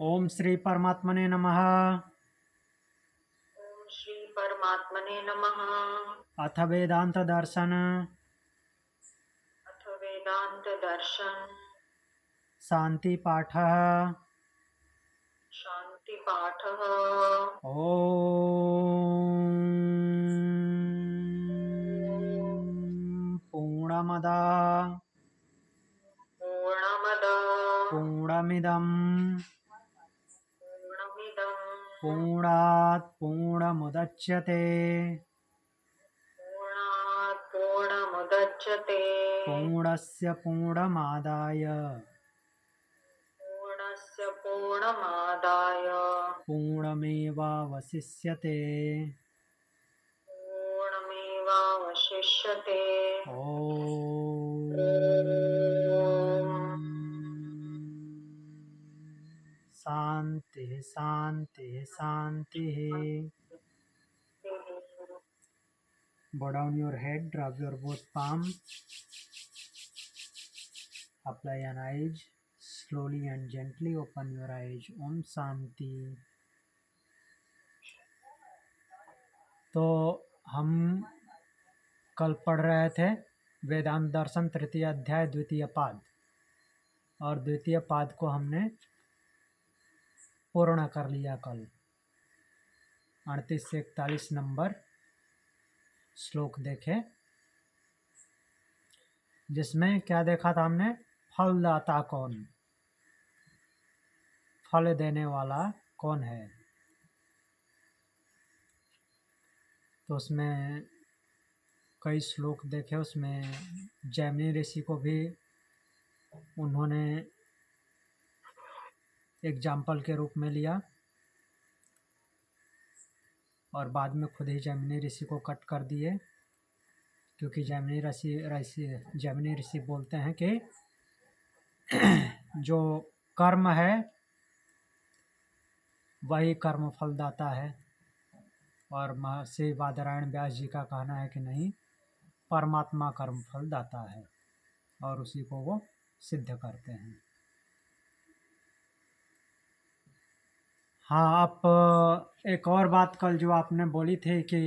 ओम श्री परमात्मने नमः। ओम श्री परमात्मने नमः। अथ वेदांत दर्शन अथ वेदांत दर्शन शांति पाठ। शांति पाठ। ओम पूर्णमदा पूर्णमद पूर्णमिदं पूर्णमिदं पूर्णात् पूर्णमुदच्यते पूर्णात् पूर्णमुदच्यते पूर्णस्य पूर्णमादाय पूर्णस्य पूर्णमादाय पूर्णमेवावशिष्यते। पूर्णमेवावशिष्यते। ओम ओम शांति शांति शांति। Bow down your head, drop your both palm, apply an eyes, slowly and gently open your eyes. Om Shanti। तो हम कल पढ़ रहे थे वेदांत दर्शन तृतीय अध्याय द्वितीय पाद, और द्वितीय पाद को हमने पूर्ण कर लिया कल। 38 से 41 नंबर श्लोक देखे, जिसमें क्या देखा था हमने? फलदाता कौन, फल देने वाला कौन है। तो उसमें कई श्लोक देखे, उसमें जैमिनी ऋषि को भी उन्होंने एग्जाम्पल के रूप में लिया, और बाद में खुद ही जैमिनी ऋषि को कट कर दिए, क्योंकि जैमिनी ऋषि बोलते हैं कि जो कर्म है वही कर्म फलदाता है, और महर्षि बादरायण व्यास जी का कहना है कि नहीं, परमात्मा कर्म फलदाता है, और उसी को वो सिद्ध करते हैं। हाँ, आप एक और बात कल जो आपने बोली थी कि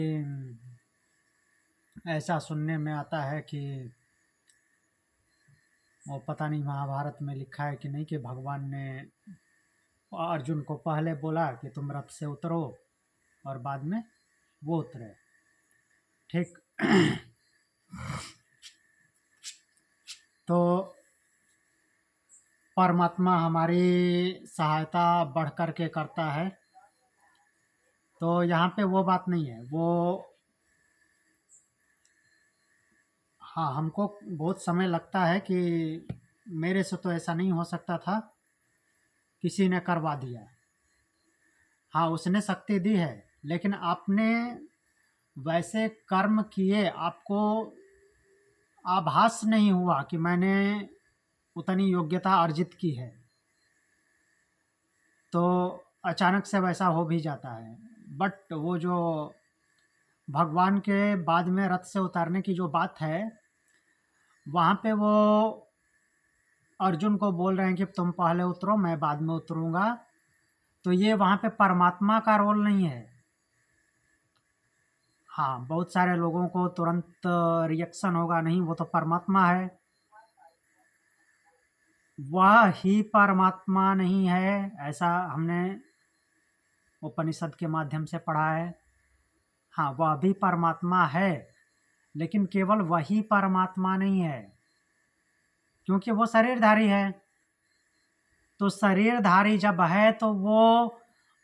ऐसा सुनने में आता है कि वो पता नहीं महाभारत में लिखा है कि नहीं, कि भगवान ने अर्जुन को पहले बोला कि तुम रथ से उतरो, और बाद में वो उतरे। ठीक। तो परमात्मा हमारी सहायता बढ़ कर के करता है, तो यहाँ पे वो बात नहीं है। वो हाँ, हमको बहुत समय लगता है कि मेरे से तो ऐसा नहीं हो सकता था, किसी ने करवा दिया। हाँ, उसने शक्ति दी है, लेकिन आपने वैसे कर्म किए, आपको आभास नहीं हुआ कि मैंने उतनी योग्यता अर्जित की है, तो अचानक से वैसा हो भी जाता है। बट वो जो भगवान के बाद में रथ से उतारने की जो बात है, वहाँ पे वो अर्जुन को बोल रहे हैं कि तुम पहले उतरो, मैं बाद में उतरूंगा। तो ये वहाँ पे परमात्मा का रोल नहीं है। हाँ, बहुत सारे लोगों को तुरंत रिएक्शन होगा, नहीं वो तो परमात्मा है। वह ही परमात्मा नहीं है, ऐसा हमने उपनिषद के माध्यम से पढ़ा है। हाँ, वह भी परमात्मा है, लेकिन केवल वही परमात्मा नहीं है, क्योंकि वो शरीरधारी है। तो शरीरधारी जब है तो वो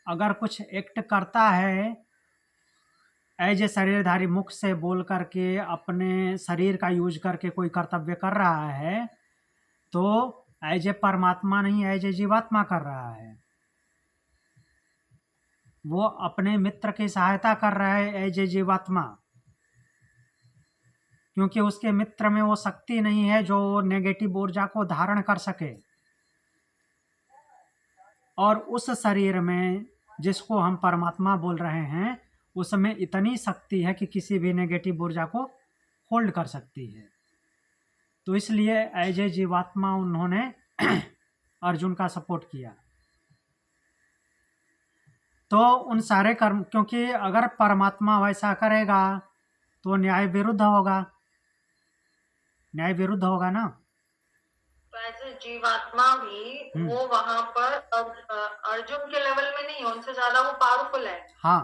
अगर कुछ एक्ट करता है, एज ए शरीरधारी मुख से बोल करके अपने शरीर का यूज करके कोई कर्तव्य कर रहा है, तो एज ए परमात्मा नहीं, एज ए जीवात्मा कर रहा है। वो अपने मित्र की सहायता कर रहा है एज ए जीवात्मा, क्योंकि उसके मित्र में वो शक्ति नहीं है जो नेगेटिव ऊर्जा को धारण कर सके। और उस शरीर में जिसको हम परमात्मा बोल रहे हैं, उसमें इतनी शक्ति है कि किसी भी नेगेटिव ऊर्जा को होल्ड कर सकती है। तो इसलिए एज ए जीवात्मा उन्होंने अर्जुन का सपोर्ट किया। तो उन सारे कर्म, क्योंकि अगर परमात्मा वैसा करेगा तो न्याय विरुद्ध होगा, न्याय विरुद्ध होगा ना। तो ऐसे जीवात्मा भी वो वहां पर अर्जुन के लेवल में नहीं है, उनसे ज्यादा वो पावरफुल है हाँ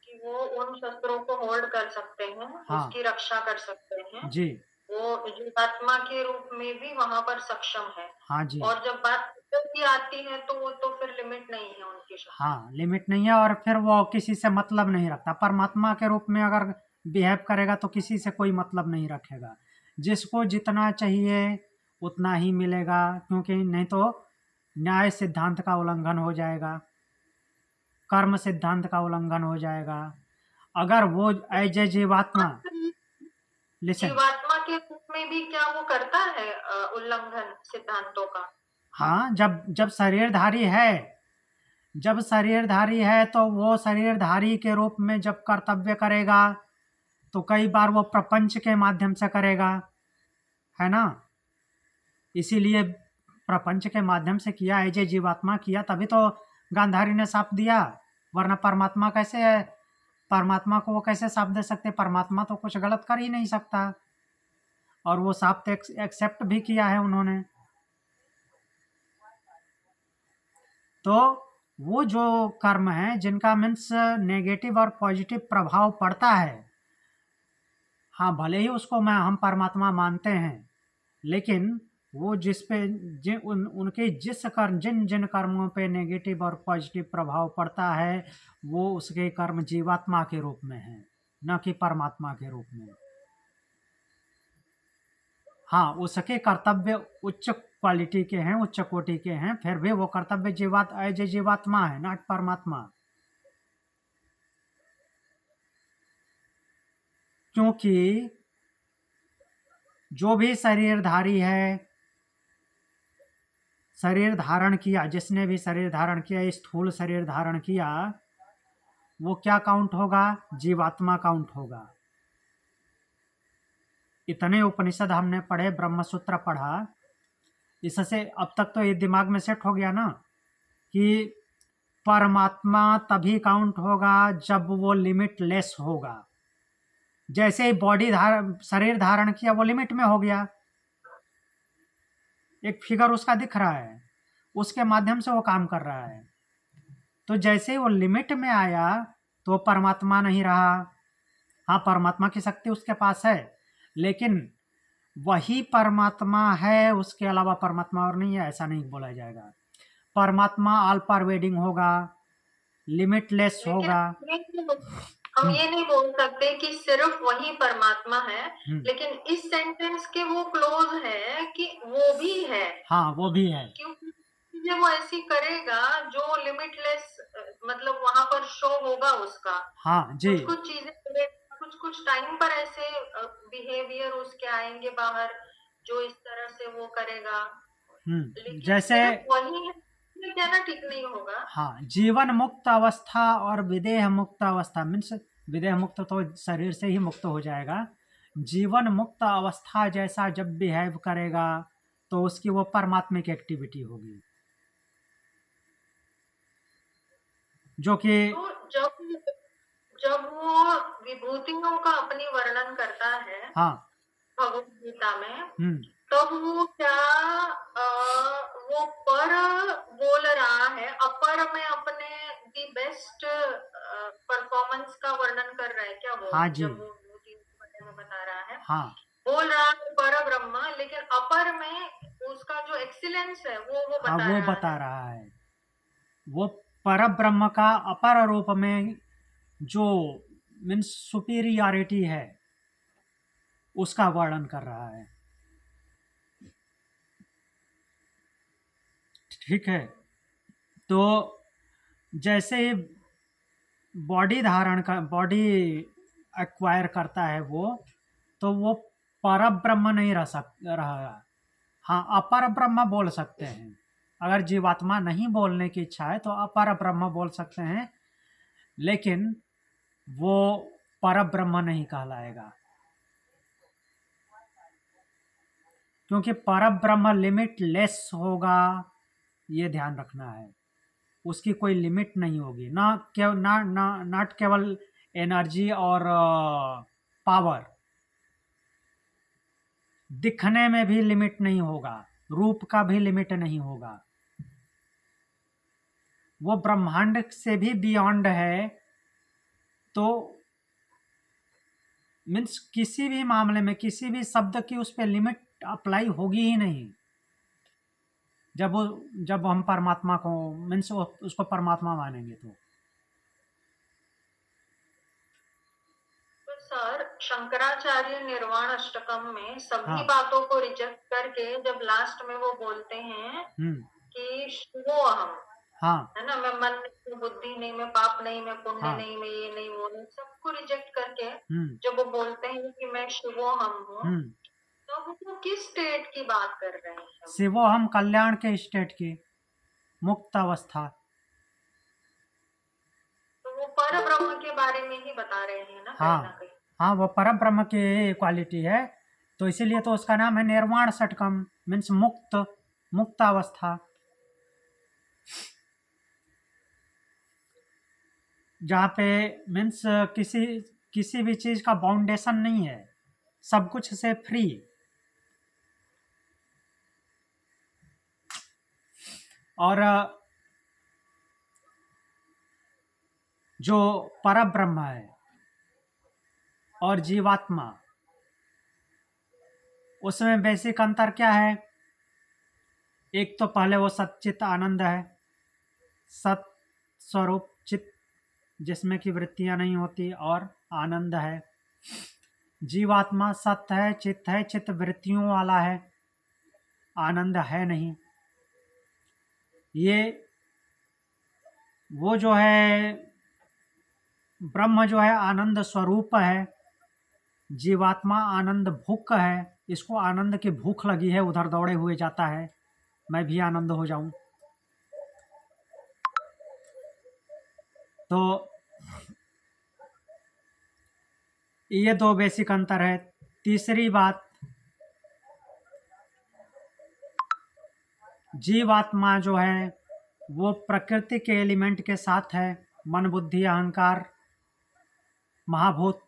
कि वो उन शस्त्रों को होल्ड कर सकते हैं, हाँ उसकी रक्षा कर सकते हैं। जी वो जीवात्मा के रूप में भी वहां पर सक्षम है। हाँ जी और जब बात पुत्र की आती है तो वो तो फिर लिमिट नहीं है उनकी शक्ति। हाँ, लिमिट नहीं है, और फिर वो किसी से मतलब नहीं रखता। परमात्मा के रूप में अगर बिहेव करेगा तो किसी से कोई मतलब नहीं रखेगा, जिसको जितना चाहिए उतना ही मिलेगा, क्योंकि नहीं तो न्याय सिद्धांत का उल्लंघन हो जाएगा, कर्म सिद्धांत का उल्लंघन हो जाएगा। अगर वो एज ए जीवात्मा, लिसन, जीवात्मा के रूप में भी क्या वो करता है उल्लंघन सिद्धांतों का? हाँ, जब जब शरीरधारी है, जब शरीरधारी है तो वो शरीरधारी के रूप में जब कर्तव्य करेगा तो कई बार वो प्रपंच के माध्यम से करेगा, है ना। इसीलिए प्रपंच के माध्यम से किया, एज ए जीवात्मा किया, तभी तो गांधारी ने साप दिया, वरना परमात्मा कैसे है, परमात्मा को वो कैसे साप दे सकते, परमात्मा तो कुछ गलत कर ही नहीं सकता। और वो साप तो एक्सेप्ट भी किया है उन्होंने। तो वो जो कर्म है जिनका मीन्स नेगेटिव और पॉजिटिव प्रभाव पड़ता है, हाँ भले ही उसको हम परमात्मा मानते हैं, लेकिन वो जिस पे उनके जिन जिन कर्मों पे नेगेटिव और पॉजिटिव प्रभाव पड़ता है वो उसके कर्म जीवात्मा के रूप में है, न कि परमात्मा के रूप में। हाँ, उसके कर्तव्य उच्च क्वालिटी के हैं, उच्च कोटि के हैं, फिर भी वो कर्तव्य एज ए जीवात्मा है, नॉट परमात्मा। क्योंकि जो भी शरीरधारी है, शरीर धारण किया, जिसने भी शरीर धारण किया, स्थूल शरीर धारण किया, वो क्या काउंट होगा, जीवात्मा काउंट होगा। इतने उपनिषद हमने पढ़े, ब्रह्मसूत्र पढ़ा, इससे अब तक तो ये दिमाग में सेट हो गया ना कि परमात्मा तभी काउंट होगा जब वो लिमिटलेस होगा। जैसे ही शरीर धारण किया वो लिमिट में हो गया, एक फिगर उसका दिख रहा है, उसके माध्यम से वो काम कर रहा है। तो जैसे ही वो लिमिट में आया तो परमात्मा नहीं रहा। हाँ, परमात्मा की शक्ति उसके पास है, लेकिन वही परमात्मा है, उसके अलावा परमात्मा और नहीं है, ऐसा नहीं बोला जाएगा। परमात्मा ऑल परवेडिंग होगा, लिमिटलेस लेकिन होगा। हम ये नहीं बोल सकते कि सिर्फ वही परमात्मा है, हम्म, लेकिन इस सेंटेंस के वो क्लोज है कि वो भी है। हाँ वो भी है, क्योंकि जब वो ऐसी करेगा जो लिमिटलेस, मतलब वहां पर शो होगा उसका। हाँ जी, कुछ कुछ चीजें कुछ कुछ टाइम पर ऐसे बिहेवियर उसके आएंगे बाहर जो इस तरह से वो करेगा, लेकिन जैसे सिर्फ वही है ये कहना ठीक नहीं होगा। हाँ, जीवन मुक्त अवस्था और विदेह मुक्त अवस्था, मीन्स विदेह मुक्त तो शरीर से ही मुक्त हो जाएगा। जीवन मुक्त अवस्था जैसा जब बिहेव करेगा तो उसकी वो परमात्मिक एक्टिविटी होगी, जो कि तो जब जब वो विभूतियों का अपनी वर्णन करता है हाँ भगवत गीता में, हम्म तब वो क्या वो पर बोल रहा है, अपर में अपने दी बेस्ट परफॉर्मेंस का वर्णन कर रहा है क्या वो? हाँ जी, जब वो विभूति के बारे में बता रहा है, हाँ बोल रहा है पर ब्रह्म, लेकिन अपर में उसका जो एक्सीलेंस है वो हाँ बता वो रहा बता है। रहा है, वो पर ब्रह्म का अपर रूप में जो मीन्स सुपीरियरिटी है उसका वर्णन कर रहा है। ठीक है, तो जैसे ही बॉडी एक्वायर करता है वो, तो वो पर ब्रह्म नहीं रहा। हाँ, अपर ब्रह्म बोल सकते हैं, अगर जीवात्मा नहीं बोलने की इच्छा है तो अपर ब्रह्म बोल सकते हैं, लेकिन वो पर ब्रह्म नहीं कहलाएगा, क्योंकि पर ब्रह्म लिमिटलेस होगा, ये ध्यान रखना है। उसकी कोई लिमिट नहीं होगी, नॉट केवल एनर्जी और पावर, दिखने में भी लिमिट नहीं होगा, रूप का भी लिमिट नहीं होगा, वो ब्रह्मांड से भी बियॉन्ड है। तो मीन्स किसी भी मामले में किसी भी शब्द की उस पर लिमिट अप्लाई होगी ही नहीं। जब हम परमात्मा को मीन्स उसको परमात्मा मानेंगे तो सर शंकराचार्य निर्वाण अष्टकम में सभी हाँ बातों को रिजेक्ट करके जब लास्ट में वो बोलते हैं कि शिवो अहम, हाँ है ना, मैं मन नहीं, मैं बुद्धि नहीं, मैं पाप नहीं, मैं पुण्य हाँ नहीं, मैं ये नहीं वो नहीं, सबको रिजेक्ट करके हम्म जब वो बोलते हैं कि मैं शिवो हम हूँ, हम्म तो वो किस स्टेट की बात कर रहे हैं? शिवो हम कल्याण के स्टेट की मुक्त अवस्था, तो वो पर ब्रह्म के बारे में ही बता रहे हैं ना, कहीं ना हाँ कहीं। हाँ वो परम ब्रह्म की क्वालिटी है, तो इसीलिए तो उसका नाम है निर्वाण षटकम, मीन्स मुक्त अवस्था, जहाँ पे मीन्स किसी भी चीज का बाउंडेशन नहीं है, सब कुछ से फ्री। और जो पर ब्रह्म है और जीवात्मा, उसमें बेसिक अंतर क्या है? एक तो पहले वो सच्चित आनंद है, सत स्वरूप चित, जिसमें कि वृत्तियां नहीं होती, और आनंद है। जीवात्मा सत्य है, चित्त वृत्तियों वाला है, आनंद है नहीं। ये वो जो है ब्रह्म जो है आनंद स्वरूप है, जीवात्मा आनंद भूख है, इसको आनंद की भूख लगी है, उधर दौड़े हुए जाता है, मैं भी आनंद हो जाऊं। तो ये दो बेसिक अंतर है। तीसरी बात, जीवात्मा जो है वो प्रकृति के एलिमेंट के साथ है, मन बुद्धि अहंकार महाभूत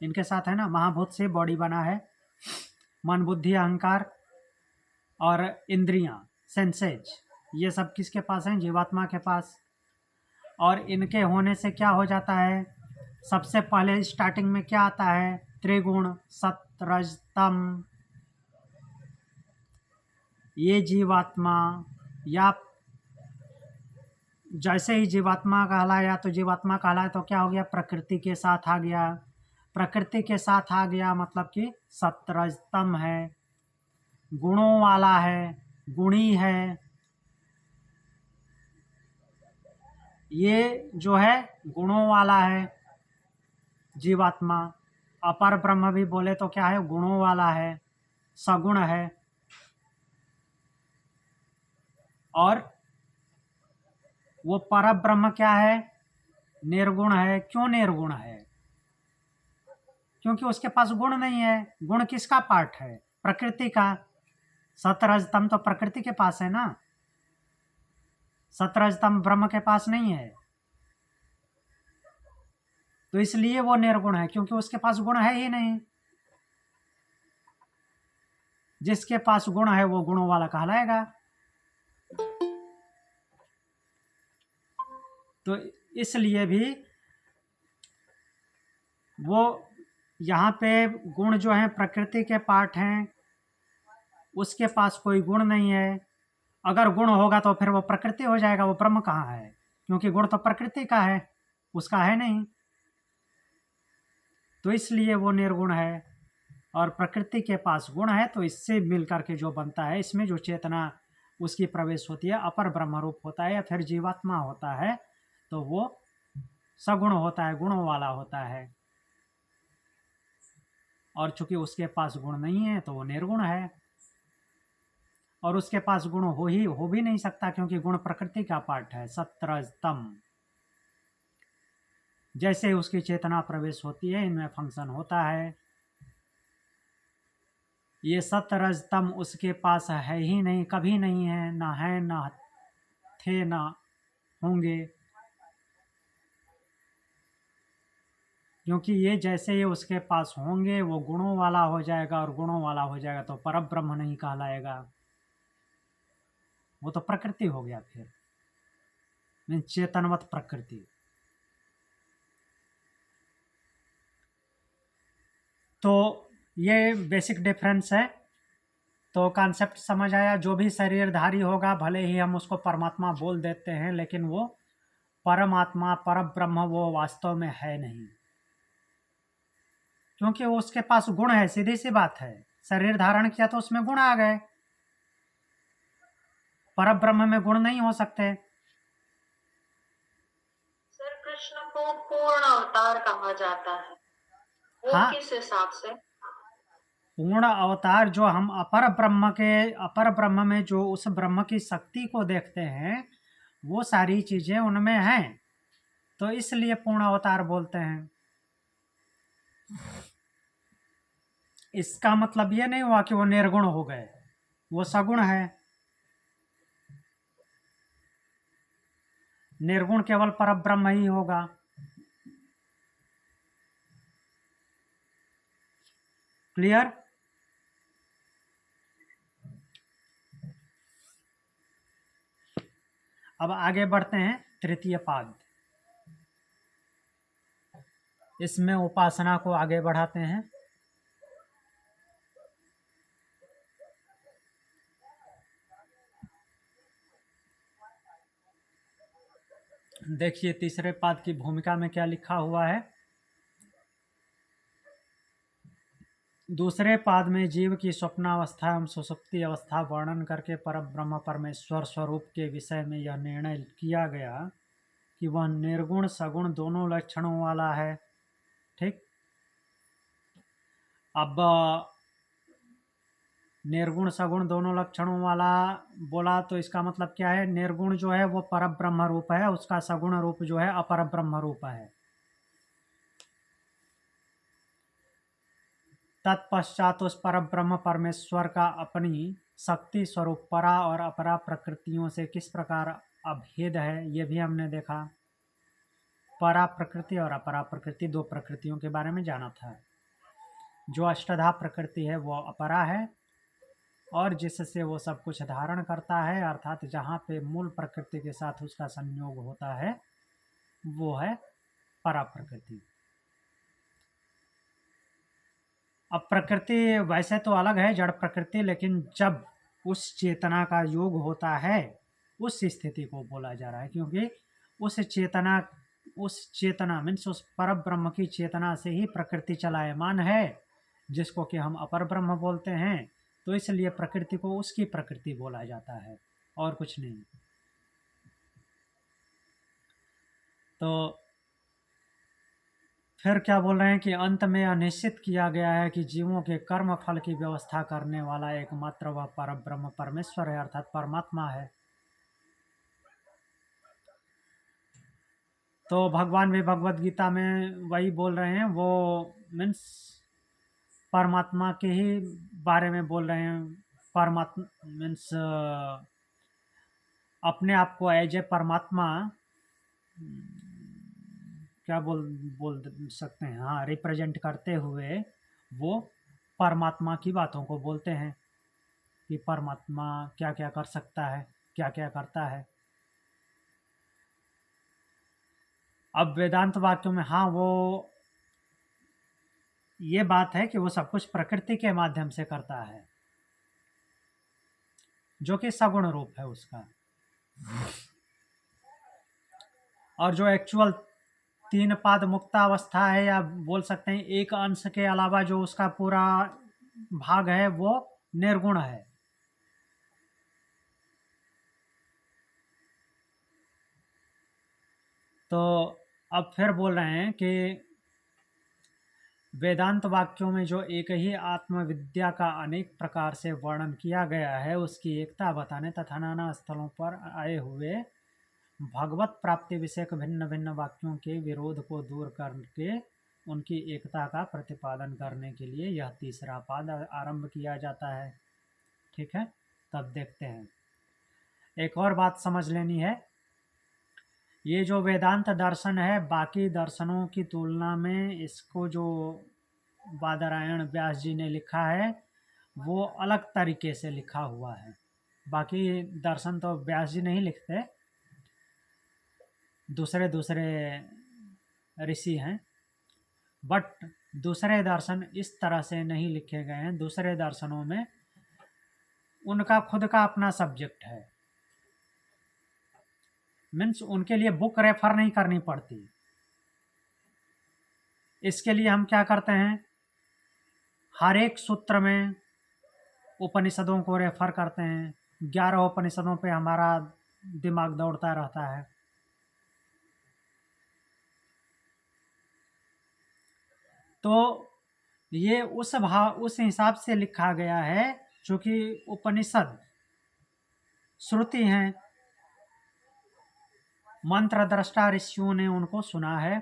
इनके साथ है ना, महाभूत से बॉडी बना है, मन बुद्धि अहंकार और इंद्रियां सेंसेज, ये सब किसके पास हैं? जीवात्मा के पास। और इनके होने से क्या हो जाता है? सबसे पहले स्टार्टिंग में क्या आता है? त्रिगुण सत रज तम। ये जीवात्मा या जैसे ही जीवात्मा कहलाया, तो जीवात्मा कहलाया तो क्या हो गया? प्रकृति के साथ आ गया। प्रकृति के साथ आ गया मतलब कि सत रज तम है, गुणों वाला है, गुणी है। ये जो है गुणों वाला है जीवात्मा। अपर ब्रह्म भी बोले तो क्या है? गुणों वाला है, सगुण है। और वो पर ब्रह्म क्या है? निर्गुण है। क्यों निर्गुण है? क्योंकि उसके पास गुण नहीं है। गुण किसका पार्ट है? प्रकृति का। सतरजतम तो प्रकृति के पास है ना, सतरजतम ब्रह्म के पास नहीं है, तो इसलिए वो निर्गुण है, क्योंकि उसके पास गुण है ही नहीं। जिसके पास गुण है वो गुणों वाला कहलाएगा। तो इसलिए भी वो यहाँ पे गुण जो है प्रकृति के पार्ट हैं, उसके पास कोई गुण नहीं है। अगर गुण होगा तो फिर वो प्रकृति हो जाएगा, वो ब्रह्म कहाँ है? क्योंकि गुण तो प्रकृति का है, उसका है नहीं, तो इसलिए वो निर्गुण है। और प्रकृति के पास गुण है, तो इससे मिल करके जो बनता है, इसमें जो चेतना उसकी प्रवेश होती है, अपर ब्रह्म रूप होता है या फिर जीवात्मा होता है, तो वो सगुण होता है, गुणों वाला होता है। और चूंकि उसके पास गुण नहीं है तो वो निर्गुण है, और उसके पास गुण हो भी नहीं सकता, क्योंकि गुण प्रकृति का पार्ट है, सत्रजतम। जैसे उसकी चेतना प्रवेश होती है, इनमें फंक्शन होता है। ये सतरजतम उसके पास है ही नहीं, कभी नहीं है, ना है ना थे ना होंगे, क्योंकि ये जैसे ही उसके पास होंगे वो गुणों वाला हो जाएगा, और गुणों वाला हो जाएगा तो परब्रह्म नहीं कहलाएगा, वो तो प्रकृति हो गया फिर, मीन चेतनवत प्रकृति। तो ये बेसिक डिफरेंस है। तो कॉन्सेप्ट समझ आया। जो भी शरीरधारी होगा भले ही हम उसको परमात्मा बोल देते हैं, लेकिन वो परमात्मा परब्रह्म वो वास्तव में है नहीं, क्योंकि वो उसके पास गुण है, सीधी सी बात है। शरीर धारण किया तो उसमें गुण आ गए, परब्रह्म में गुण नहीं हो सकते। सर कृष्ण को पूर्ण अवतार कहा जाता है, वो हाँ, किस हिसाब से? पूर्ण अवतार जो हम अपर ब्रह्म में जो उस ब्रह्म की शक्ति को देखते हैं, वो सारी चीजें उनमें हैं, तो इसलिए पूर्ण अवतार बोलते हैं। इसका मतलब ये नहीं हुआ कि वो निर्गुण हो गए, वो सगुण है। निर्गुण केवल परब्रह्म ही होगा। क्लियर? अब आगे बढ़ते हैं तृतीय पाद। इसमें उपासना को आगे बढ़ाते हैं। देखिए तीसरे पाद की भूमिका में क्या लिखा हुआ है। दूसरे पाद में जीव की स्वप्नावस्था एवं सुषुप्ति अवस्था वर्णन करके परब्रह्म परमेश्वर स्वरूप के विषय में यह निर्णय किया गया कि वह निर्गुण सगुण दोनों लक्षणों वाला है। ठीक। अब निर्गुण सगुण दोनों लक्षणों वाला बोला तो इसका मतलब क्या है? निर्गुण जो है वो परब्रह्म रूप है, उसका सगुण रूप जो है अपरब्रह्म रूप है। तत्पश्चात उस परब्रह्म परमेश्वर का अपनी शक्ति स्वरूप परा और अपरा प्रकृतियों से किस प्रकार अभेद है, ये भी हमने देखा। परा प्रकृति और अपरा प्रकृति, दो प्रकृतियों के बारे में जाना था। जो अष्टधा प्रकृति है वो अपरा है, और जिससे वो सब कुछ धारण करता है, अर्थात जहाँ पे मूल प्रकृति के साथ उसका संयोग होता है, वो है परा प्रकृति। अब प्रकृति वैसे तो अलग है, जड़ प्रकृति, लेकिन जब उस चेतना का योग होता है उस स्थिति को बोला जा रहा है, क्योंकि उस चेतना मीन्स उस पर ब्रह्म की चेतना से ही प्रकृति चलायमान है, जिसको कि हम अपर ब्रह्म बोलते हैं। तो इसलिए प्रकृति को उसकी प्रकृति बोला जाता है, और कुछ नहीं। तो फिर क्या बोल रहे हैं कि अंत में यह निश्चित किया गया है कि जीवों के कर्म फल की व्यवस्था करने वाला एकमात्र वह परब्रह्म परमेश्वर है, अर्थात परमात्मा है। तो भगवान भी भगवत गीता में वही बोल रहे हैं, वो मीन्स परमात्मा के ही बारे में बोल रहे हैं। परमात्मा मीन्स अपने आप को एज ए परमात्मा क्या बोल सकते हैं, हाँ, रिप्रेजेंट करते हुए वो परमात्मा की बातों को बोलते हैं कि परमात्मा क्या क्या कर सकता है, क्या क्या करता है। अब वेदांत वाक्यों में हाँ वो ये बात है कि वो सब कुछ प्रकृति के माध्यम से करता है, जो कि सगुण रूप है उसका। और जो एक्चुअल तीन पाद मुक्तावस्था है, या बोल सकते हैं एक अंश के अलावा जो उसका पूरा भाग है, वो निर्गुण है। तो अब फिर बोल रहे हैं कि वेदांत वाक्यों में जो एक ही आत्मविद्या का अनेक प्रकार से वर्णन किया गया है, उसकी एकता बताने तथा नाना स्थलों पर आए हुए भगवत प्राप्ति विषयक भिन्न भिन्न वाक्यों के विरोध को दूर करके उनकी एकता का प्रतिपादन करने के लिए यह तीसरा पाद आरंभ किया जाता है। ठीक है, तब देखते हैं। एक और बात समझ लेनी है ये जो वेदांत दर्शन है बाकी दर्शनों की तुलना में इसको जो बादरायण व्यास जी ने लिखा है वो अलग तरीके से लिखा हुआ है। बाकी दर्शन तो व्यास जी नहीं लिखते, दूसरे दूसरे ऋषि हैं, बट दूसरे दर्शन इस तरह से नहीं लिखे गए हैं। दूसरे दर्शनों में उनका खुद का अपना सब्जेक्ट है, मीन्स उनके लिए बुक रेफर नहीं करनी पड़ती। इसके लिए हम क्या करते हैं, हर एक सूत्र में उपनिषदों को रेफर करते हैं। 11 उपनिषदों पे हमारा दिमाग दौड़ता रहता है। तो ये उस हिसाब से लिखा गया है, चूंकि उपनिषद श्रुति हैं, मंत्र दृष्टा ऋषियों ने उनको सुना है,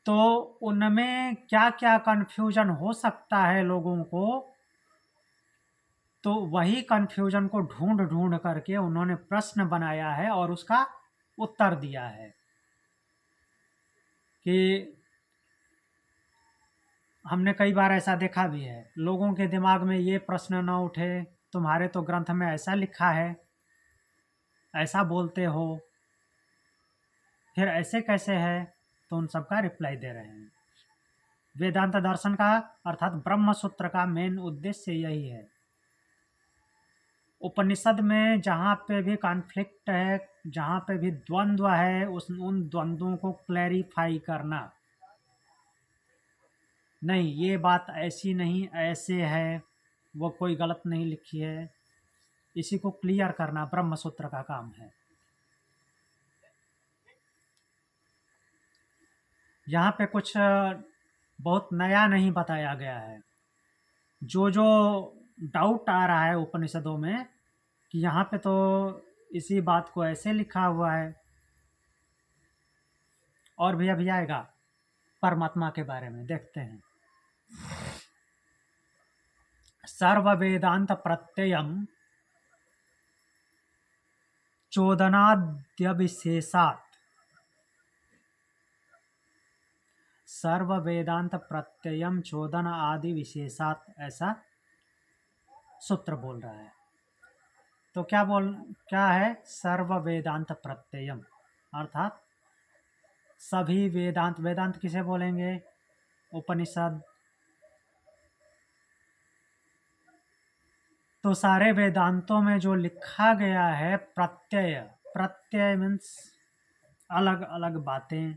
तो उनमें क्या क्या कन्फ्यूजन हो सकता है लोगों को, तो वही कन्फ्यूजन को ढूंढ ढूंढ करके उन्होंने प्रश्न बनाया है और उसका उत्तर दिया है कि हमने कई बार ऐसा देखा भी है, लोगों के दिमाग में ये प्रश्न न उठे, तुम्हारे तो ग्रंथ में ऐसा लिखा है, ऐसा बोलते हो, फिर ऐसे कैसे है, तो उन सब का रिप्लाई दे रहे हैं। वेदांत दर्शन का अर्थात ब्रह्म सूत्र का मेन उद्देश्य यही है। उपनिषद में जहाँ पे भी कॉन्फ्लिक्ट है, जहाँ पे भी द्वंद्व है, उन द्वंद्वों को क्लैरिफाई करना, नहीं ये बात ऐसी नहीं ऐसे है, वो कोई गलत नहीं लिखी है, इसी को क्लियर करना ब्रह्म सूत्र का काम है। यहाँ पे कुछ बहुत नया नहीं बताया गया है। जो जो डाउट आ रहा है उपनिषदों में कि यहाँ पे तो इसी बात को ऐसे लिखा हुआ है, और भी अभी आएगा परमात्मा के बारे में, देखते हैं। सर्व वेदांत प्रत्ययम चोदनाद्य विशेषात, सर्व वेदांत प्रत्ययम चोदन आदि विशेषात, ऐसा सूत्र बोल रहा है। तो क्या है सर्व वेदांत प्रत्ययम, अर्थात सभी वेदांत, वेदांत किसे बोलेंगे, उपनिषद, तो सारे वेदांतों में जो लिखा गया है प्रत्यय, प्रत्यय मीन्स अलग अलग बातें,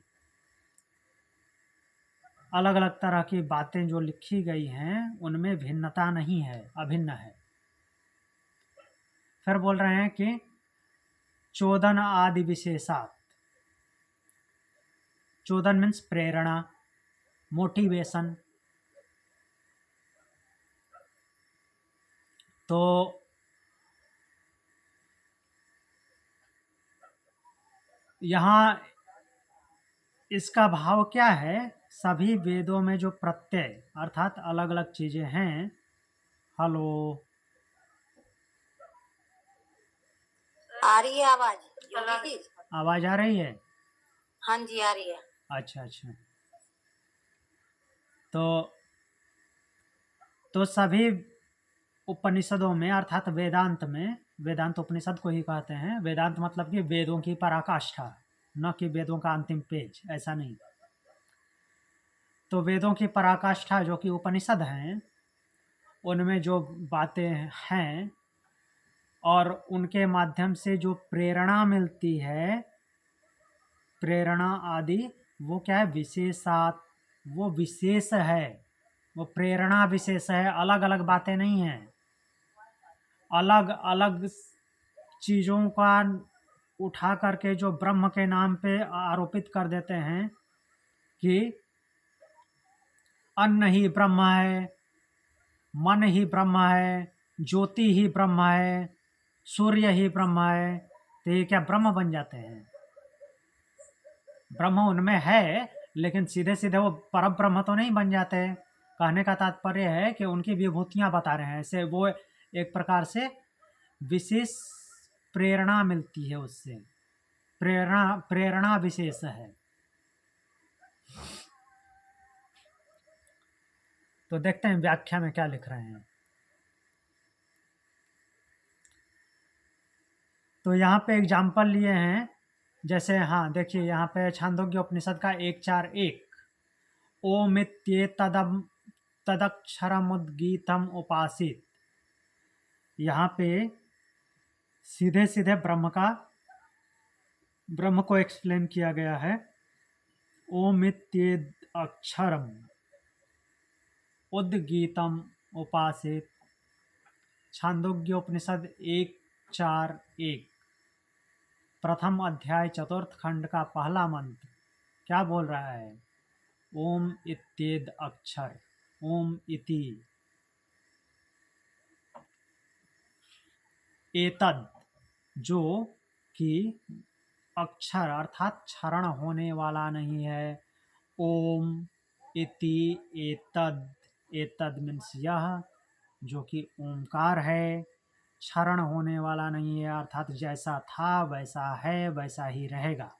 अलग अलग तरह की बातें जो लिखी गई हैं उनमें भिन्नता नहीं है, अभिन्न है। फिर बोल रहे हैं कि चोदन आदि विशेषात, चोदन मीन्स प्रेरणा, मोटिवेशन। तो यहाँ इसका भाव क्या है, सभी वेदों में जो प्रत्यय अर्थात अलग अलग चीजें हैं। हेलो, आ रही है आवाज योगी जी? आवाज आ रही है? हाँ जी आ रही है। अच्छा अच्छा। तो सभी उपनिषदों में अर्थात वेदांत में, वेदांत उपनिषद को ही कहते हैं, वेदांत मतलब कि वेदों की पराकाष्ठा, न कि वेदों का अंतिम पेज, ऐसा नहीं। तो वेदों की पराकाष्ठा जो कि उपनिषद हैं, उनमें जो बातें हैं और उनके माध्यम से जो प्रेरणा मिलती है, प्रेरणा आदि, वो क्या है, विशेषात, वो विशेष है, वो प्रेरणा विशेष है, अलग अलग बातें नहीं हैं। अलग अलग चीज़ों का उठा करके जो ब्रह्म के नाम पे आरोपित कर देते हैं कि अन्न ही ब्रह्म है, मन ही ब्रह्म है, ज्योति ही ब्रह्म है, सूर्य ही ब्रह्म है, तो ये क्या ब्रह्म बन जाते हैं? ब्रह्म उनमें है, लेकिन सीधे सीधे वो पर ब्रह्म तो नहीं बन जाते। कहने का तात्पर्य है कि उनकी विभूतियां बता रहे हैं, ऐसे वो एक प्रकार से विशेष प्रेरणा मिलती है, उससे प्रेरणा विशेष है। तो देखते हैं व्याख्या में क्या लिख रहे हैं। तो यहाँ पे एग्जाम्पल लिए हैं, जैसे हाँ देखिए यहाँ पे छांदोग्य उपनिषद का 1:4:1 ओमित्येतदम तदक्षरमुद्गीतम उपासित। यहाँ पे सीधे सीधे ब्रह्म को एक्सप्लेन किया गया है। ओमित्येद अक्षरम उद्गीतम उपासित। छांदोग्य उपनिषद 1:4:1 प्रथम अध्याय 4th खंड का पहला मंत्र क्या बोल रहा है? ओम इत्येद अक्षर, ओम इति। एतद जो कि अक्षर अर्थात क्षरण होने वाला नहीं है। ओम इति एतद, एतद मीन्स यह जो कि ओमकार है, क्षरण होने वाला नहीं है, अर्थात जैसा था वैसा है वैसा ही रहेगा।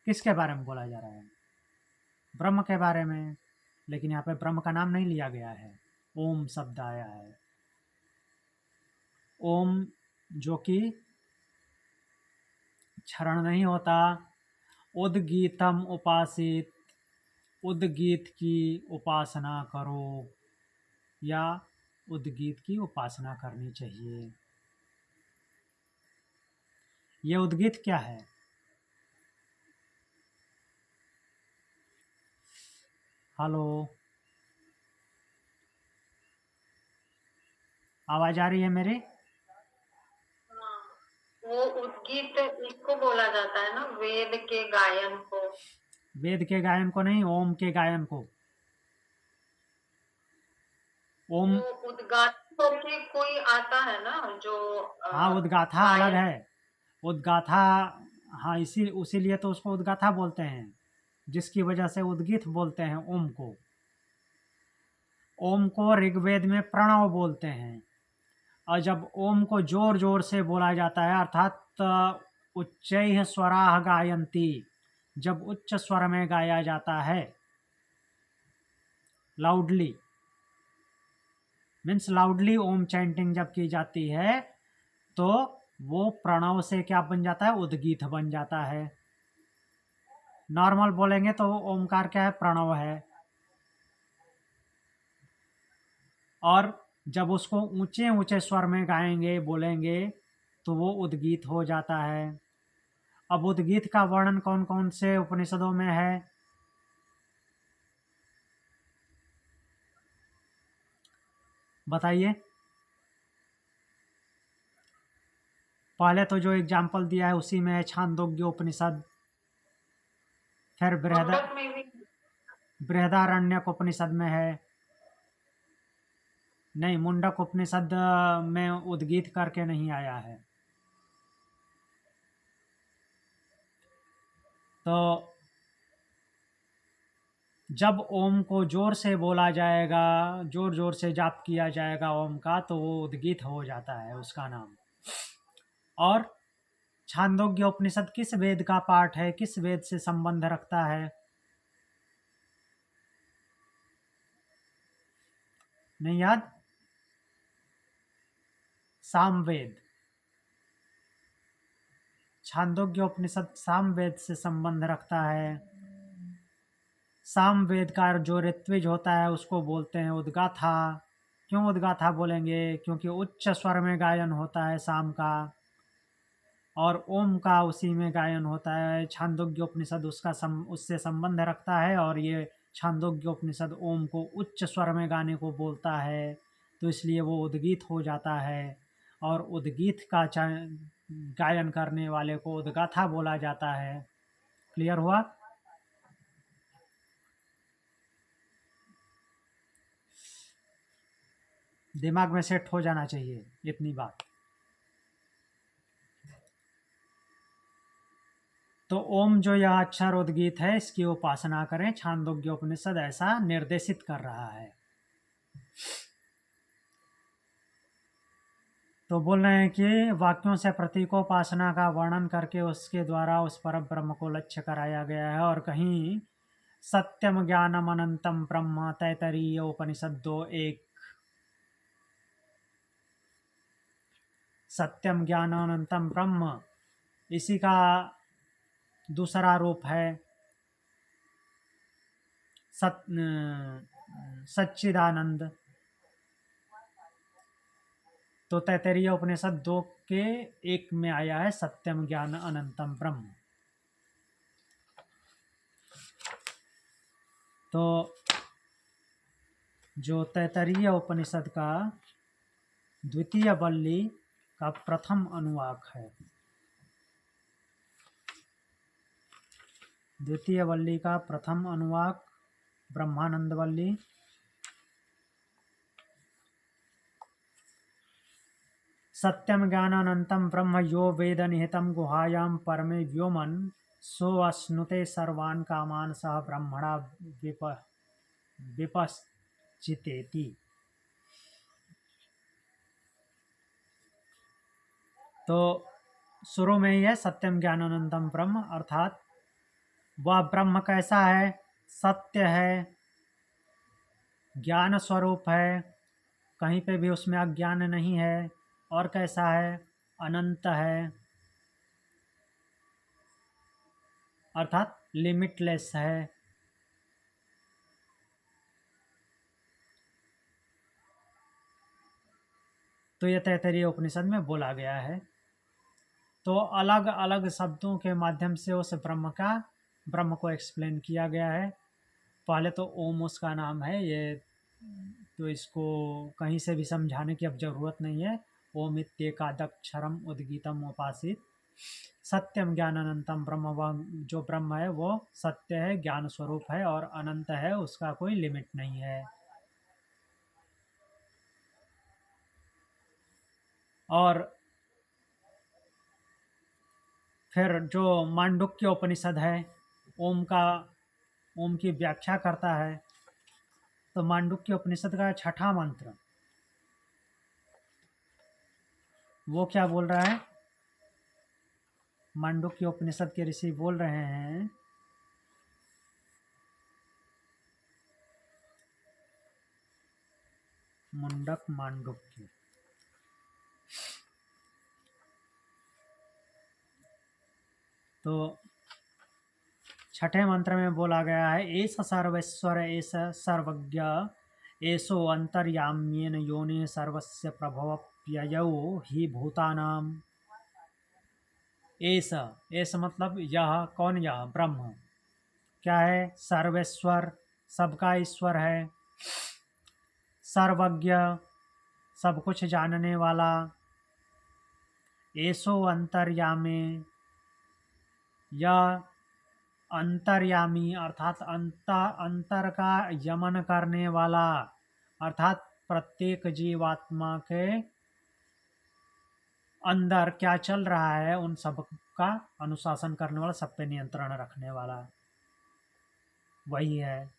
किसके बारे में बोला जा रहा है? ब्रह्म के बारे में। लेकिन यहाँ पे ब्रह्म का नाम नहीं लिया गया है, ओम शब्द आया है। ओम जो कि क्षरण नहीं होता। उद्गीतम उपासित, उद्गीत की उपासना करो या उद्गीत की उपासना करनी चाहिए। ये उद्गीत क्या है? हेलो, आवाज आ रही है मेरी? हाँ, वो उद्गीत इसको बोला जाता है ना, वेद के गायन को। वेद के गायन को नहीं, ओम के गायन को। ओम वो उद्गात करके कोई आता है ना जो हाँ, उद्गाथा अलग गायन। है। उद्गाथा हाँ, इसीलिए तो उसको उद्गाथा बोलते हैं, जिसकी वजह से उद्गीत बोलते हैं ओम को। ओम को ऋग्वेद में प्रणव बोलते हैं। और जब ओम को जोर जोर से बोला जाता है, अर्थात उच्चैः स्वराः गायन्ति, जब उच्च स्वर में गाया जाता है, लाउडली मीन्स लाउडली ओम चैंटिंग जब की जाती है, तो वो प्रणव से क्या बन जाता है? उद्गीत बन जाता है। नॉर्मल बोलेंगे तो ओमकार क्या है? प्रणव है। और जब उसको ऊंचे ऊंचे स्वर में गाएंगे, बोलेंगे, तो वो उद्गीत हो जाता है। अब उद्गीत का वर्णन कौन कौन से उपनिषदों में है? बताइए। पहले तो जो एग्जाम्पल दिया है उसी में है, छांदोग्य उपनिषद। फिर मुंडक में भी बृहदारण्यक उपनिषद में है। नहीं, मुंडक उपनिषद में उद्गीत करके नहीं आया है। तो जब ओम को जोर से बोला जाएगा, जोर जोर से जाप किया जाएगा ओम का, तो वो उद्गीत हो जाता है, उसका नाम। और छांदोग्य उपनिषद किस वेद का पाठ है? किस वेद से संबंध रखता है? नहीं याद? सामवेद। छांदोग्य उपनिषद सामवेद से संबंध रखता है। सामवेद का जो ऋत्विज होता है उसको बोलते हैं उद्गाथा। क्यों उद्गाथा बोलेंगे? क्योंकि उच्च स्वर में गायन होता है साम का, और ओम का उसी में गायन होता है। छांदोग्य उपनिषद उससे संबंध रखता है, और ये छांदोग्य उपनिषद ओम को उच्च स्वर में गाने को बोलता है, तो इसलिए वो उद्गीत हो जाता है। और उद्गीत का गायन करने वाले को उद्गाथा बोला जाता है। क्लियर हुआ? दिमाग में सेट हो जाना चाहिए इतनी बात। तो ओम जो यह अक्षर उद्गीत है, इसकी उपासना करें। छांदोग्य उपनिषद ऐसा निर्देशित कर रहा है। तो बोल रहे हैं कि वाक्यों से प्रतीकोपासना का वर्णन करके उसके द्वारा उस पर ब्रह्म को लक्ष्य कराया गया है। और कहीं सत्यम ज्ञानम अनंतम ब्रह्म तैतरीय उपनिषद 2:1, सत्यम ज्ञान अनंतम ब्रह्म, इसी का दूसरा रूप है सच्चिदानंद। तो तैतरीय उपनिषद 2:1 में आया है सत्यम ज्ञान अनंतम ब्रह्म। तो जो तैतरीय उपनिषद का द्वितीय वल्ली का प्रथम अनुवाक है, द्वितीय वल्ली का प्रथम अनुवाक ब्रह्मानंद वल्ली, सत्यम ज्ञानानंतम ब्रह्म यो वेद निहितम गुहायां परमे व्योमन सो अश्नुते सर्वान् कामान् सह ब्रह्मणा विपश्चितेति। तो शुरू में ही है सत्यम ज्ञानानंतम ब्रह्म, अर्थात वह ब्रह्म कैसा है? सत्य है, ज्ञान स्वरूप है, कहीं पे भी उसमें अज्ञान नहीं है। और कैसा है? अनंत है, अर्थात लिमिटलेस है। तो यह तैतरीय उपनिषद में बोला गया है। तो अलग अलग शब्दों के माध्यम से उस ब्रह्म को एक्सप्लेन किया गया है। पहले तो ओम उसका नाम है, ये तो इसको कहीं से भी समझाने की अब जरूरत नहीं है। ओम इत्येकादक्षरम उद्गीतम उपासित सत्यम ज्ञानानंतम ब्रह्म, वह जो ब्रह्म है वो सत्य है, ज्ञान स्वरूप है और अनंत है, उसका कोई लिमिट नहीं है। और फिर जो मांडुक्य उपनिषद है, ओम की व्याख्या करता है। तो मांडुक्य उपनिषद का छठा मंत्र वो क्या बोल रहा है? मांडुक्य उपनिषद के ऋषि बोल रहे हैं, मुंडक मांडुक्य, तो छठे मंत्र में बोला गया है एष सर्वेश्वर एष सर्वज्ञ एषो अंतर्याम्येन योनि सर्वस्य प्रभवप्ययौ हि भूतानाम। एष मतलब यह, कौन? यह ब्रह्म क्या है? सर्वेश्वर, सबका ईश्वर है, सर्वज्ञ, सब कुछ जानने वाला, एषो अंतर्यामी, यह अंतर्यामी अर्थात अंतर का यमन करने वाला, अर्थात प्रत्येक जीवात्मा के अंदर क्या चल रहा है उन सब का अनुशासन करने वाला, सब पे नियंत्रण रखने वाला, वही है।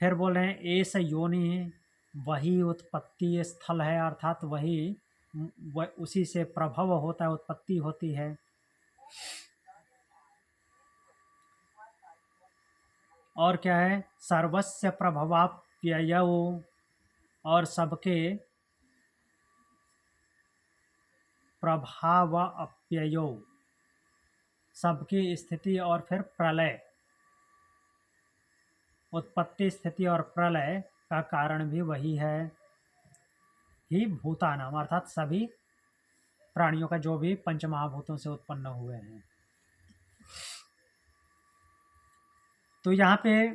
फिर बोले एस योनि, वही उत्पत्ति स्थल है, अर्थात वही उसी से प्रभव होता है, उत्पत्ति होती है। और क्या है? सर्वस्य प्रभवाप्ययौ, और सबके प्रभाव अप्ययो, सबकी स्थिति और फिर प्रलय, उत्पत्ति स्थिति और प्रलय का कारण भी वही है। ही भूतानाम अर्थात सभी प्राणियों का, जो भी पंचमहाभूतों से उत्पन्न हुए हैं। तो यहाँ पे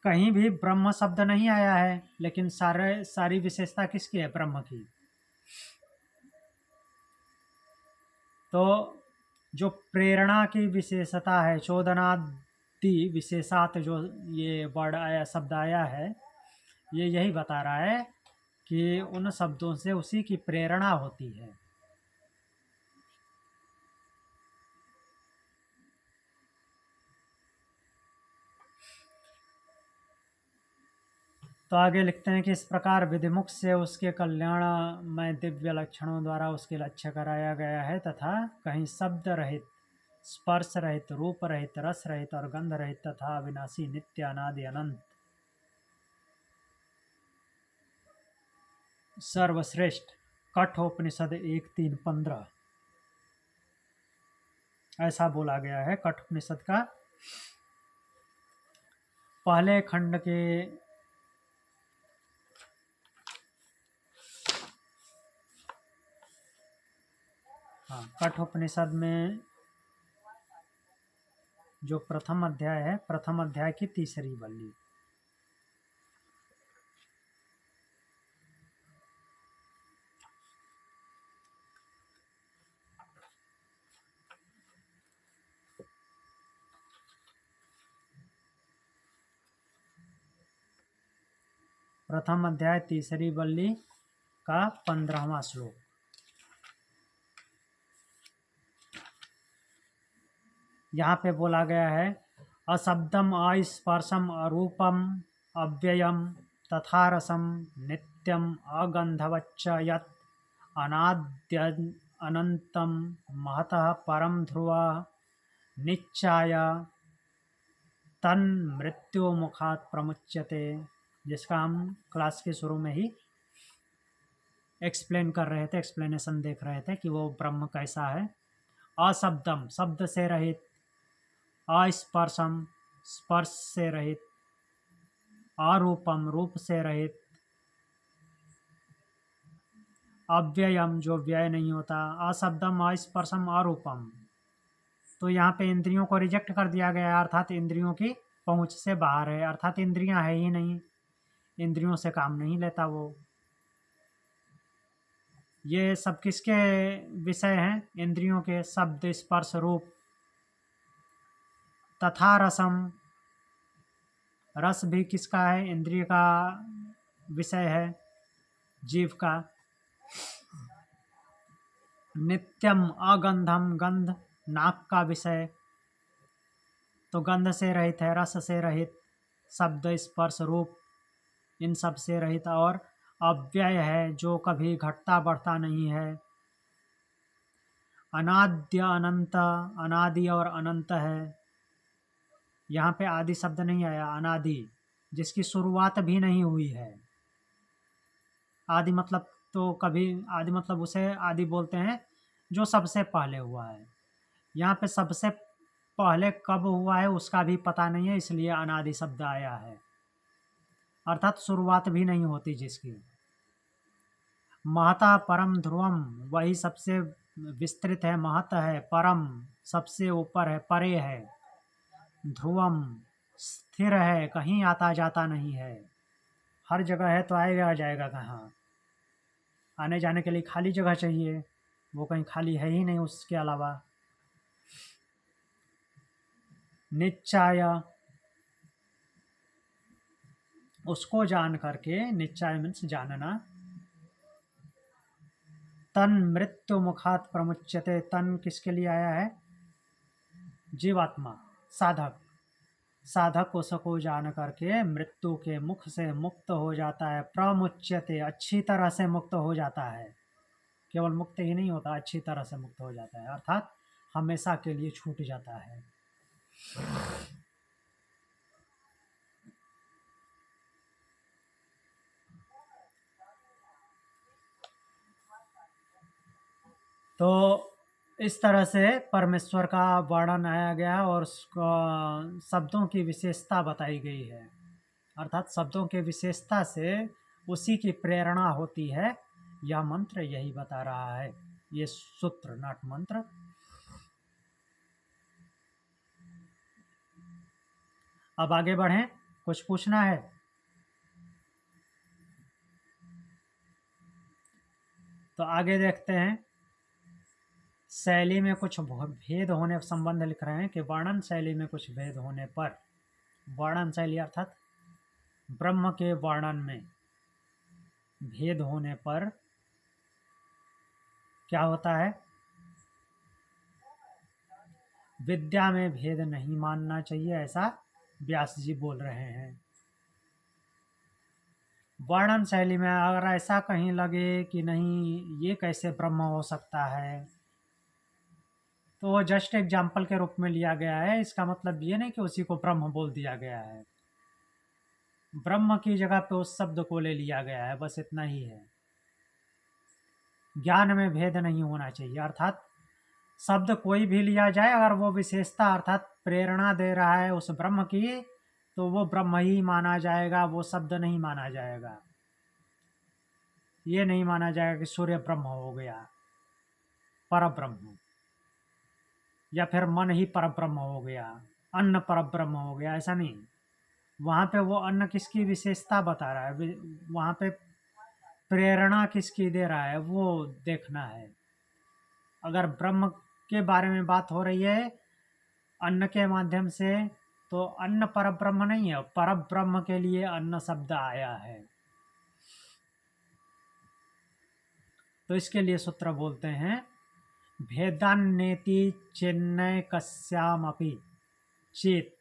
कहीं भी ब्रह्म शब्द नहीं आया है, लेकिन सारी विशेषता किसकी है? ब्रह्म की। तो जो प्रेरणा की विशेषता है, चोदनादि विशेषात, जो ये वर्ड आया, शब्द आया है, ये यही बता रहा है कि उन शब्दों से उसी की प्रेरणा होती है। तो आगे लिखते हैं कि इस प्रकार विधिमुख से उसके कल्याण में दिव्य लक्षणों द्वारा उसके लक्ष्य कराया गया है तथा कहीं शब्द रहित, स्पर्श रहित, रूप रहित, रस रहित और गंध रहित तथा अविनाशी, नित्य, अनादि, अनंत, सर्वश्रेष्ठ कठोपनिषद 1:3-15 ऐसा बोला गया है। कठोपनिषद का पहले खंड के कठोपनिषद में जो प्रथम अध्याय है, प्रथम अध्याय की तीसरी वल्ली। प्रथम अध्याय तीसरी वल्ली का 15वां श्लोक। यहाँ पे बोला गया है अशब्दम अस्पर्शम अरूपम अव्ययम तथा रसम नित्यम अगंधवच्च यत् अनाद्य अनंतम महतः परम ध्रुव निश्चाय तन मृत्यु मुखात प्रमुच्यते, जिसका हम क्लास के शुरू में ही एक्सप्लेन कर रहे थे, एक्सप्लेनेशन देख रहे थे कि वो ब्रह्म कैसा है। अशब्दम, शब्द से रहित, अस्पर्शम, स्पर्श से रहित, अरूपम, रूप से रहित, अव्ययम, जो व्यय नहीं होता, अशब्दम, अस्पर्शम, अरूपम। तो यहाँ पे इंद्रियों को रिजेक्ट कर दिया गया है, अर्थात इंद्रियों की पहुँच से बाहर है, अर्थात इंद्रियां है ही नहीं, इंद्रियों से काम नहीं लेता वो। ये सब किसके विषय हैं? इंद्रियों के। शब्द, स्पर्श, रूप तथा रसम, रस भी किसका है? इंद्रिय का विषय है, जीव का। नित्यम अगंधम, गंध नाक का विषय, तो गंध से रहित है, रस से रहित, शब्द, स्पर्श, रूप इन सब से रहित, और अव्यय है, जो कभी घटता बढ़ता नहीं है। अनाद्य अनंत, अनादि और अनंत है। यहाँ पे आदि शब्द नहीं आया, अनादि, जिसकी शुरुआत भी नहीं हुई है। आदि मतलब तो कभी, आदि मतलब उसे आदि बोलते हैं जो सबसे पहले हुआ है। यहाँ पे सबसे पहले कब हुआ है उसका भी पता नहीं है, इसलिए अनादि शब्द आया है, अर्थात शुरुआत भी नहीं होती जिसकी। महता परम ध्रुवम, वही सबसे विस्तृत है, महत है, परम सबसे ऊपर है, परे है, ध्रुवम स्थिर है, कहीं आता जाता नहीं है, हर जगह है, तो आएगा जाएगा कहाँ? आने जाने के लिए खाली जगह चाहिए, वो कहीं खाली है ही नहीं उसके अलावा। निश्चय, उसको जान करके, निश्चय मीन्स जानना। तन मृत्यु मुखात प्रमुच्यते, तन किसके लिए आया है? जीवात्मा, साधक। साधक उसको जान करके मृत्यु के मुख से मुक्त हो जाता है। प्रमुच्यते, अच्छी तरह से मुक्त हो जाता है, केवल मुक्त ही नहीं होता, अच्छी तरह से मुक्त हो जाता है, अर्थात हमेशा के लिए छूट जाता है। तो इस तरह से परमेश्वर का वर्णन आया गया और उसका शब्दों की विशेषता बताई गई है, अर्थात शब्दों के विशेषता से उसी की प्रेरणा होती है। यह मंत्र यही बता रहा है, ये सूत्र, नाट मंत्र। अब आगे बढ़ें, कुछ पूछना है? तो आगे देखते हैं। शैली में कुछ भेद होने, संबंध लिख रहे हैं कि वर्णन शैली में कुछ भेद होने पर, वर्णन शैली अर्थात ब्रह्म के वर्णन में भेद होने पर क्या होता है? विद्या में भेद नहीं मानना चाहिए, ऐसा व्यास जी बोल रहे हैं। वर्णन शैली में अगर ऐसा कहीं लगे कि नहीं ये कैसे ब्रह्म हो सकता है, तो वो जस्ट एग्जाम्पल के रूप में लिया गया है। इसका मतलब ये नहीं कि उसी को ब्रह्म बोल दिया गया है। ब्रह्म की जगह पे उस शब्द को ले लिया गया है, बस इतना ही है। ज्ञान में भेद नहीं होना चाहिए, अर्थात शब्द कोई भी लिया जाए, अगर वो विशेषता अर्थात प्रेरणा दे रहा है उस ब्रह्म की, तो वो ब्रह्म ही माना जाएगा, वो शब्द नहीं माना जाएगा। ये नहीं माना जाएगा कि सूर्य ब्रह्म हो गया, पर ब्रह्म, या फिर मन ही पर ब्रह्म हो गया, अन्न पर ब्रह्म हो गया, ऐसा नहीं। वहाँ पे वो अन्न किसकी विशेषता बता रहा है, वहाँ पे प्रेरणा किसकी दे रहा है, वो देखना है। अगर ब्रह्म के बारे में बात हो रही है अन्न के माध्यम से, तो अन्न पर ब्रह्म नहीं है, पर ब्रह्म के लिए अन्न शब्द आया है। तो इसके लिए सूत्र बोलते हैं भेदान्नेति चेन्नय कस्यामपि चेत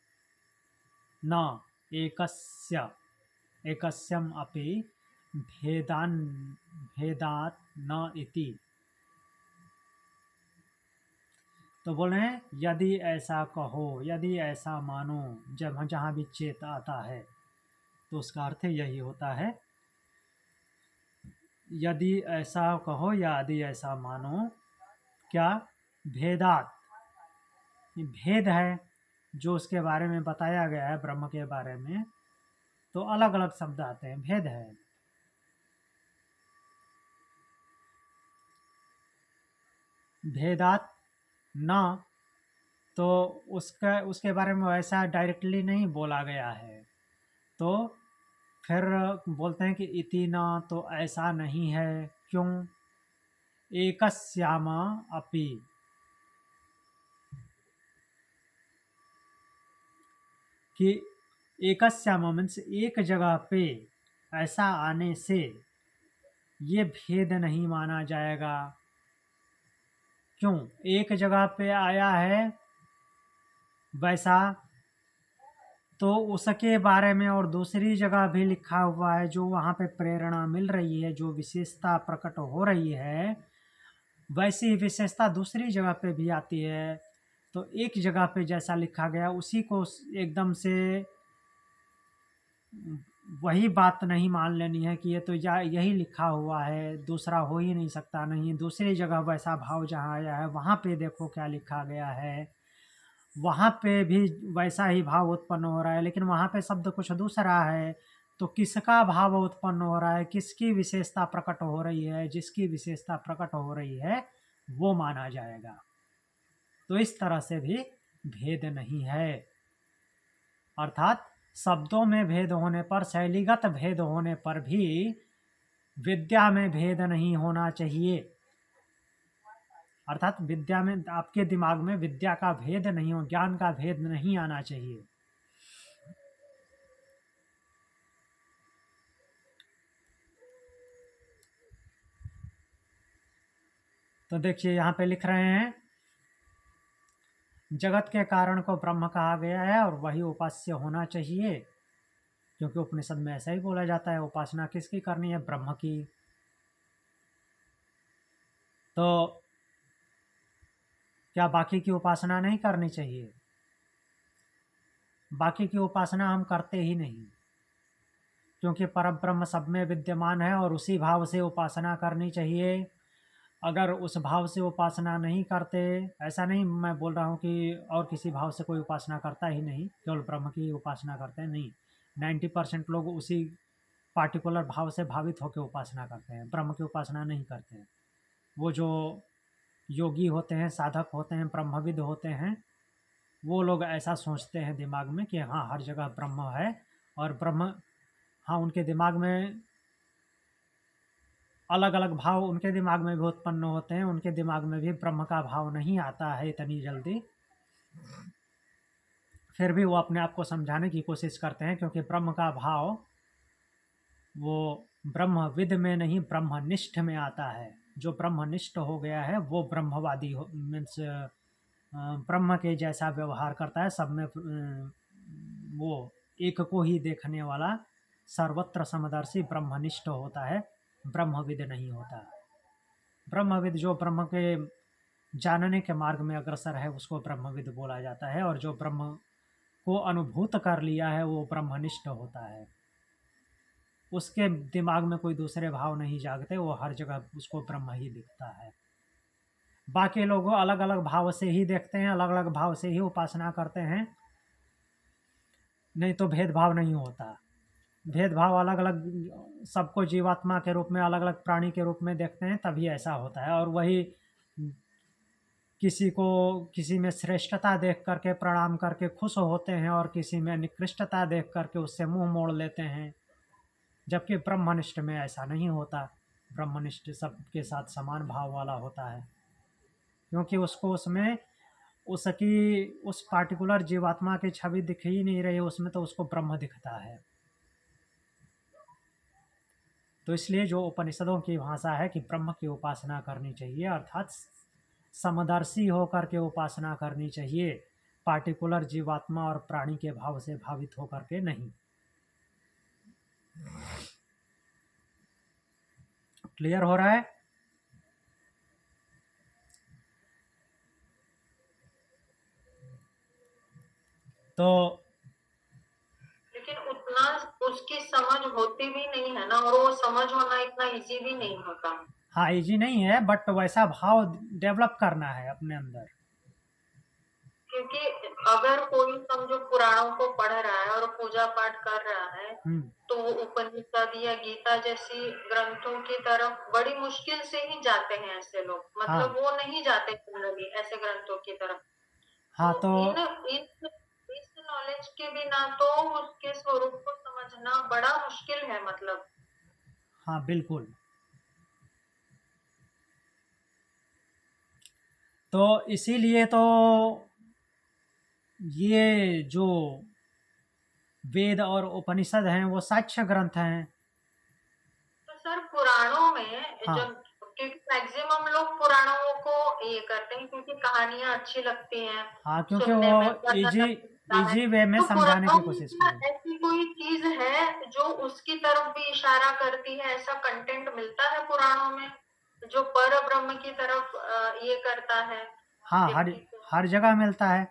न एकस्य एकस्यम अपि भेदात न इति। तो बोले यदि ऐसा कहो, यदि ऐसा मानो, जब जहाँ भी चेत आता है तो उसका अर्थ यही होता है, यदि ऐसा कहो या यदि ऐसा मानो, क्या भेदात, भेद है जो उसके बारे में बताया गया है ब्रह्म के बारे में, तो अलग अलग शब्द आते हैं, भेद है। भेदात न, तो उसके बारे में वैसा डायरेक्टली नहीं बोला गया है, तो फिर बोलते हैं कि इति न, तो ऐसा नहीं है। क्यों? एकस्याम अपि, कि एकस्याम मीन्स एक जगह पे ऐसा आने से ये भेद नहीं माना जाएगा। क्यों? एक जगह पे आया है वैसा, तो उसके बारे में और दूसरी जगह भी लिखा हुआ है, जो वहाँ पे प्रेरणा मिल रही है, जो विशेषता प्रकट हो रही है, वैसी ही विशेषता दूसरी जगह पे भी आती है। तो एक जगह पे जैसा लिखा गया उसी को एकदम से वही बात नहीं मान लेनी है कि ये तो यही लिखा हुआ है, दूसरा हो ही नहीं सकता। नहीं, दूसरी जगह वैसा भाव जहाँ आया है वहाँ पे देखो क्या लिखा गया है, वहाँ पे भी वैसा ही भाव उत्पन्न हो रहा है, लेकिन वहाँ पे शब्द कुछ दूसरा है। तो किसका भाव उत्पन्न हो रहा है, किसकी विशेषता प्रकट हो रही है, जिसकी विशेषता प्रकट हो रही है वो माना जाएगा। तो इस तरह से भी भेद नहीं है, अर्थात शब्दों में भेद होने पर, शैलीगत भेद होने पर भी विद्या में भेद नहीं होना चाहिए। अर्थात विद्या में, आपके दिमाग में विद्या का भेद नहीं हो, ज्ञान का भेद नहीं आना चाहिए। तो देखिए यहाँ पे लिख रहे हैं जगत के कारण को ब्रह्म कहा गया है और वही उपास्य होना चाहिए, क्योंकि उपनिषद में ऐसा ही बोला जाता है, उपासना किसकी करनी है? ब्रह्म की। तो क्या बाकी की उपासना नहीं करनी चाहिए? बाकी की उपासना हम करते ही नहीं, क्योंकि परब्रह्म सब में विद्यमान है और उसी भाव से उपासना करनी चाहिए। अगर उस भाव से उपासना नहीं करते, ऐसा नहीं मैं बोल रहा हूँ कि और किसी भाव से कोई उपासना करता ही नहीं, केवल ब्रह्म की उपासना करते हैं, नहीं। 90% लोग उसी पार्टिकुलर भाव से भावित होकर उपासना करते हैं, ब्रह्म की उपासना नहीं करते हैं। वो जो योगी होते हैं, साधक होते हैं, ब्रह्मविद होते हैं, वो लोग ऐसा सोचते हैं दिमाग में कि हाँ हर जगह ब्रह्म है, और ब्रह्म, हाँ उनके दिमाग में अलग अलग भाव उनके दिमाग में भी उत्पन्न होते हैं, उनके दिमाग में भी ब्रह्म का भाव नहीं आता है इतनी जल्दी। फिर भी वो अपने आप को समझाने की कोशिश करते हैं, क्योंकि ब्रह्म का भाव वो ब्रह्मविद में नहीं ब्रह्मनिष्ठ में आता है। जो ब्रह्मनिष्ठ हो गया है वो ब्रह्मवादी हो, मीन्स ब्रह्म के जैसा व्यवहार करता है, सब में वो एक को ही देखने वाला सर्वत्र समदर्शी ब्रह्मनिष्ठ होता है, ब्रह्मविद नहीं होता। ब्रह्मविद जो ब्रह्म के जानने के मार्ग में अग्रसर है उसको ब्रह्मविद बोला जाता है, और जो ब्रह्म को अनुभूत कर लिया है वो ब्रह्मनिष्ठ होता है। उसके दिमाग में कोई दूसरे भाव नहीं जागते, वो हर जगह उसको ब्रह्म ही दिखता है। बाकी लोग अलग अलग भाव से ही देखते हैं, अलग अलग भाव से ही उपासना करते हैं, नहीं तो भेदभाव नहीं होता। भेदभाव अलग अलग सबको जीवात्मा के रूप में, अलग अलग प्राणी के रूप में देखते हैं, तभी ऐसा होता है। और वही किसी को किसी में श्रेष्ठता देख करके प्रणाम करके खुश होते हैं, और किसी में निकृष्टता देख करके उससे मुंह मोड़ लेते हैं, जबकि ब्रह्मनिष्ठ में ऐसा नहीं होता। ब्रह्मनिष्ठ सबके साथ समान भाव वाला होता है, क्योंकि उसको उसमें उसकी उस पार्टिकुलर जीवात्मा की छवि दिख ही नहीं रही उसमें, तो उसको ब्रह्म दिखता है। तो इसलिए जो उपनिषदों की भाषा है कि ब्रह्म की उपासना करनी चाहिए, अर्थात समदर्शी होकर के उपासना करनी चाहिए, पार्टिकुलर जीवात्मा और प्राणी के भाव से भावित होकर के नहीं। क्लियर हो रहा है? तो लेकिन उतना उसकी समझ होती भी नहीं है ना, और वो समझ होना इतना इजी भी नहीं होता। हाँ, इजी नहीं है, बट वैसा भाव डेवलप करना है अपने अंदर। क्योंकि अगर कोई समझो पुराणों को पढ़ रहा है और पूजा पाठ कर रहा है, तो वो उपनिषद या गीता जैसी ग्रंथों की तरफ बड़ी मुश्किल से ही जाते हैं ऐसे लोग, मतलब वो नहीं जाते जनरली ऐसे ग्रंथों की तरफ। हाँ, तो इस नॉलेज के बिना तो उसके स्वरूप को समझना बड़ा मुश्किल है, मतलब। हाँ, बिल्कुल। तो इसीलिए तो ये जो वेद और उपनिषद हैं वो साक्ष्य ग्रंथ हैं। तो सर पुराणों में हाँ। जब, क्योंकि मैक्सिमम लोग पुराणों को ये करते हैं क्योंकि कहानियां अच्छी लगती हैं, हाँ, क्योंकि सुनने वो में पता लगता है। इजी वे में तो समझाने पुराणों की में कोशिश क्या की है। ऐसी कोई चीज है जो उसकी तरफ भी इशारा करती है, ऐसा कंटेंट मिलता है पुराणों में जो पर ब्रह्म की तरफ ये करता है हाँ, व्यक्ति को? हर जगह मिलता है।